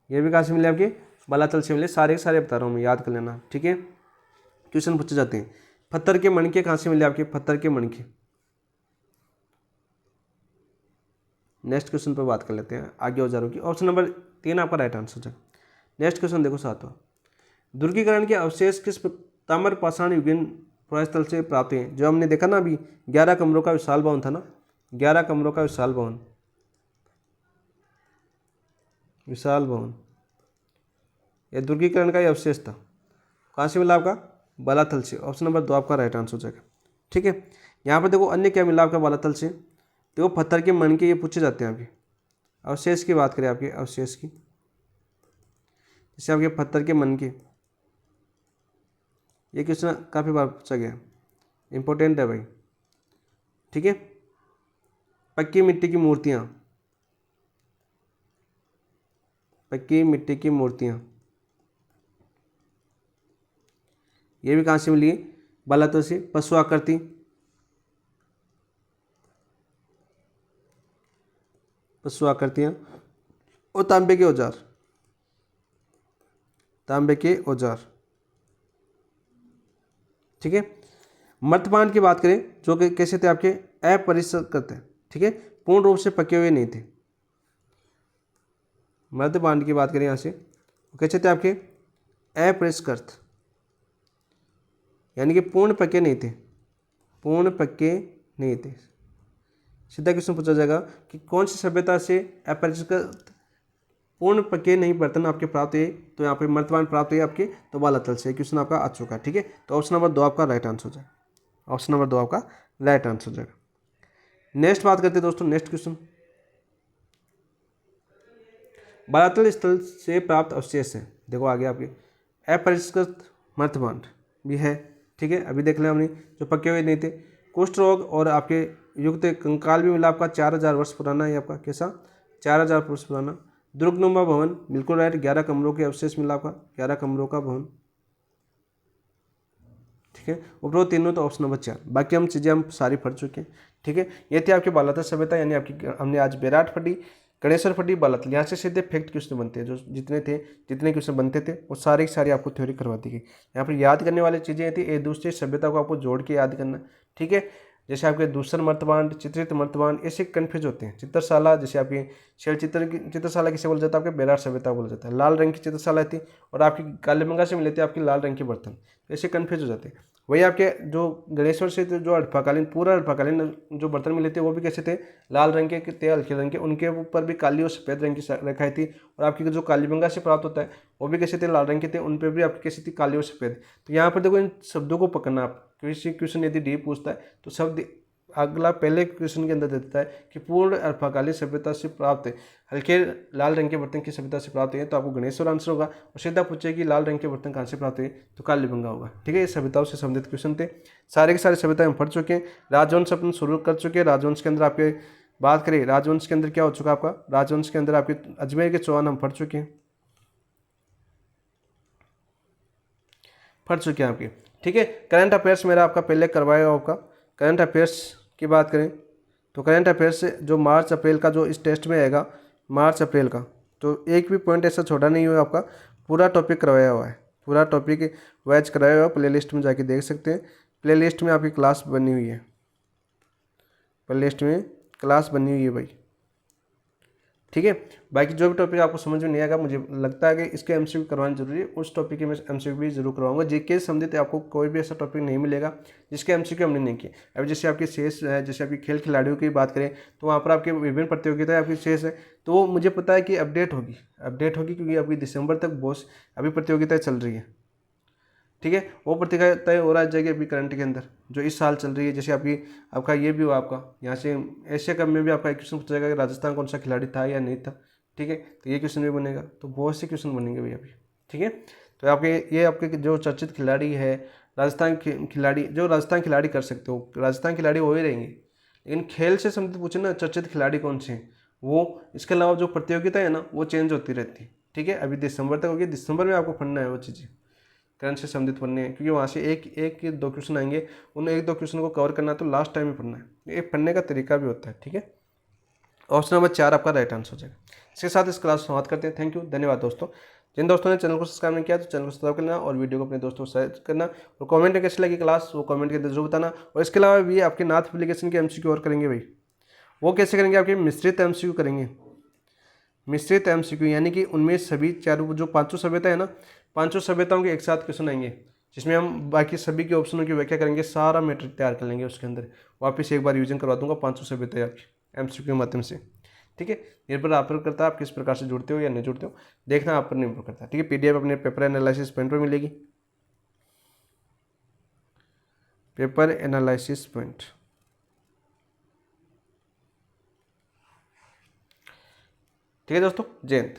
ये भी कहाँ से मिले? आपके बालातल से मिले। सारे के सारे बता रहा हूँ मैं, याद कर लेना। ठीक है, क्वेश्चन पूछे जाते हैं। पत्थर के मणके कहाँ से मिले? आपके पत्थर के मणके। नेक्स्ट क्वेश्चन पर बात कर लेते हैं आगे औजारों की। ऑप्शन नंबर 3 आपका राइट आंसर है। नेक्स्ट क्वेश्चन देखो 7वां, ध्रुवीकरण के अवशेष किस ताम्र पाषाण युगीन प्रस्थल से प्राप्त हैं? जो हमने देखा ना अभी, 11 कमरों का विशाल भवन था ना, 11 कमरों का विशाल भवन, विशाल भवन, यह ध्रुवीकरण का ही अवशेष था। कहाँ से मिला? आपका बालातल से। ऑप्शन नंबर 2 आपका राइट आंसर हो जाएगा। ठीक है, यहाँ पर देखो अन्य क्या मिला आपका बालातल से, देखो पत्थर के मणके ये पूछे जाते हैं। आपके अवशेष की बात करें, आपके अवशेष की, जैसे आपके पत्थर के मणके, ये क्वेश्चन काफ़ी बार पूछा गया, इंपॉर्टेंट है भाई। ठीक है, पक्की मिट्टी की मूर्तियाँ, पक्की मिट्टी की मूर्तियाँ, ये भी कहाँ से मिली? बालातल से। पशु आकृति, पशु आकृतियाँ, और तांबे के औजार, तांबे के औजार। ठीक है, मर्तपान की बात करें, जो कि कैसे थे? आपके अपरिष्कृत थे। ठीक है, पूर्ण रूप से पके हुए नहीं थे। मर्तपान की बात करें यहाँ से, कैसे थे? आपके अपरिष्कृत, यानी कि पूर्ण पके नहीं थे, पूर्ण पके नहीं थे। सीधा क्वेश्चन पूछा जाएगा कि कौन सी सभ्यता से अपरिष्कृत पूर्ण पके नहीं बर्तन आपके प्राप्त हुए? तो यहाँ पे मर्तमान प्राप्त हुए आपके, तो बालातल से। क्वेश्चन आपका आ चुका है। ठीक है, तो ऑप्शन नंबर 2 आपका राइट आंसर हो जाएगा। ऑप्शन नंबर 2 आपका राइट आंसर हो जाएगा। नेक्स्ट बात करते हैं दोस्तों, नेक्स्ट क्वेश्चन, बालातल स्थल से प्राप्त अवशेष है। देखो आगे आपके अपरिष्कृत मर्तमान भी है। ठीक है, अभी देख लें हमने, जो पके हुए नहीं थे। कुष्ठ रोग और आपके युक्त कंकाल भी मिला आपका, 4000 वर्ष पुराना है आपका। कैसा? 4000 वर्ष पुराना। दुर्गनुमा भवन, बिल्कुल राइट, 11 कमरों के अवशेष मिला आपका, 11 कमरों का भवन। ठीक है, उपरोक्त तीनों तो ऑप्शन नंबर 4। बाकी हम चीज़ें हम सारी पढ़ चुके हैं। ठीक है, ये थी आपकी बालातल सभ्यता, यानी आपकी हमने आज बेराट पढ़ी, गणेश्वर पढ़ी, बालातल। यहाँ से सीधे फैक्ट क्वेश्चन बनते हैं, जो जितने क्वेश्चन बनते थे वो सारे की सारी आपको थ्योरी करवा दी गई। यहाँ पर याद करने वाली चीज़ें थी, एक दूसरे सभ्यता को आपको जोड़ के याद करना। ठीक है, जैसे आपके दूसर मर्तमान, चित्रित मर्तमान, ऐसे कन्फ्यूज होते हैं। चित्रशाला, जैसे आपकी शैल चित्र की चित्रशाला किसे बोला जाता है? आपके बेराट सभ्यता बोला जाता है। लाल रंग की चित्रशाला थी, और आपकी कालीबंगा से मिले थे आपके लाल रंग के बर्तन, ऐसे कन्फ्यूज हो जाते हैं। वही आपके जो गणेश्वर से जो हड़प्पाकालीन, पूरा हड़प्पाकालीन जो बर्तन मिले थे, वो भी कैसे थे? लाल रंग के थे, हल्के रंग के, उनके ऊपर भी काली और सफ़ेद रंग की रेखाएं थी। और आपकी जो कालीबंगा से प्राप्त होता है, वो भी कैसे थे? लाल रंग के थे, उन पर भी आपकी कैसी थी? काली और सफ़ेद। तो यहाँ पर देखो, इन शब्दों को पकड़ना आप, किसी क्वेश्चन यदि डी पूछता है तो शब्द अगला पहले क्वेश्चन के अंदर देता है कि पूर्ण अर्धकालीन सभ्यता से प्राप्त हल्के लाल रंग के बर्तन की सभ्यता से प्राप्त है, तो आपको गणेश्वर आंसर होगा। और सीधा पूछे कि लाल रंग के बर्तन कहाँ से प्राप्त हुए, तो कालीबंगा होगा। ठीक है, ये सभ्यताओं से संबंधित क्वेश्चन थे। सारे के सारे सभ्यता हम पढ़ चुके हैं। राजवंश अपन शुरू कर चुके हैं। राजवंश के अंदर आपके बात करें, राजवंश के अंदर क्या हो चुका आपका, राजवंश के अंदर आपके अजमेर के चौहान हम पढ़ चुके हैं, आपके। ठीक है, करंट अफेयर्स मेरा आपका पहले करवाया आपका। करंट अफेयर्स की बात करें तो करंट अफेयर्स से जो मार्च अप्रैल का जो इस टेस्ट में आएगा, मार्च अप्रैल का, तो एक भी पॉइंट ऐसा छोटा नहीं हुआ आपका, पूरा टॉपिक करवाया हुआ है, पूरा टॉपिक वाइज कराया हुआ। प्ले लिस्ट में जाके देख सकते हैं, प्ले लिस्ट में आपकी क्लास बनी हुई है, प्ले लिस्ट में क्लास बनी हुई है भाई। ठीक है, बाकी जो भी टॉपिक आपको समझ में नहीं आएगा, मुझे लगता है कि इसके एमसीक्यू करवाना जरूरी है, उस टॉपिक के मैं एमसीक्यू भी जरूर करवाऊंगा। जीके से संबंधित आपको कोई भी ऐसा टॉपिक नहीं मिलेगा जिसके एमसीक्यू हमने नहीं किए। अभी जैसे आपकी शेष है, जैसे आपकी खेल खिलाड़ियों की बात करें तो वहाँ पर आपकी विभिन्न प्रतियोगिताएं आपकी शेष है, तो वो मुझे पता है कि अपडेट होगी क्योंकि अभी दिसंबर तक बहुत अभी प्रतियोगिताएँ चल रही है। ठीक है, वो प्रतियोगिताएं हो रहा जाएगी अभी करंट के अंदर जो इस साल चल रही है। जैसे आपका ये भी हुआ, आपका यहाँ से एशिया कप में भी आपका एक क्वेश्चन पूछा जाएगा कि राजस्थान कौन सा खिलाड़ी था या नहीं था। ठीक है, तो ये क्वेश्चन भी बनेगा, तो बहुत से क्वेश्चन बनेंगे भैया अभी। ठीक है, तो आपके जो चर्चित खिलाड़ी है राजस्थान खिलाड़ी, जो राजस्थान खिलाड़ी कर सकते हो, राजस्थान खिलाड़ी हो ही रहेंगे, लेकिन खेल से संबंधित पूछे ना चर्चित खिलाड़ी कौन से हैं वो, इसके अलावा जो प्रतियोगिता है ना वो चेंज होती रहती है। ठीक है, अभी दिसंबर तक होगी, दिसंबर में आपको पढ़ना है वो चीज़ें, करंट से संबंधित पढ़ने हैं, क्योंकि वहाँ से एक दो क्वेश्चन आएंगे, उन एक दो क्वेश्चन को कवर करना है तो लास्ट टाइम में पढ़ना है। एक पढ़ने का तरीका भी होता है। ठीक है, ऑप्शन नंबर 4 आपका राइट आंसर हो जाएगा। इसके साथ इस क्लास को समाप्त करते हैं। थैंक यू, धन्यवाद दोस्तों। जिन दोस्तों ने चैनल को सब्सक्राइब नहीं किया तो चैनल को सब्सक्राइब करना और वीडियो को अपने दोस्तों को शेयर करना, और कमेंट में कैसी लगी क्लास वो कमेंट के अंदर जरूर बताना। और इसके अलावा भी आपके नाथ एप्लीकेशन के एमसीक्यू और करेंगे भाई, वो कैसे करेंगे, आपके मिश्रित एमसीक्यू करेंगे। मिश्रित एमसीक्यू यानी कि उनमें सभी चारों जो पांचों सभ्यता है ना, पांचों सभ्यताओं के एक साथ क्वेश्चन आएंगे, जिसमें हम बाकी सभी के ऑप्शनों की व्याख्या करेंगे, सारा मैट्रिक तैयार कर लेंगे। उसके अंदर वापस एक बार रिवीजन करवा दूंगा पांचों सभ्यता आपकी एमसीक्यू के माध्यम से। ठीक है, निर्भर आप पर करता है आप किस प्रकार से जुड़ते हो या नहीं जुड़ते हो, देखना आप पर निर्भर करता है। ठीक है, पीडीएफ अपने पेपर एनालिसिस पॉइंट पर मिलेगी, पेपर एनालिसिस पॉइंट। ठीक है दोस्तों, जय हिंद।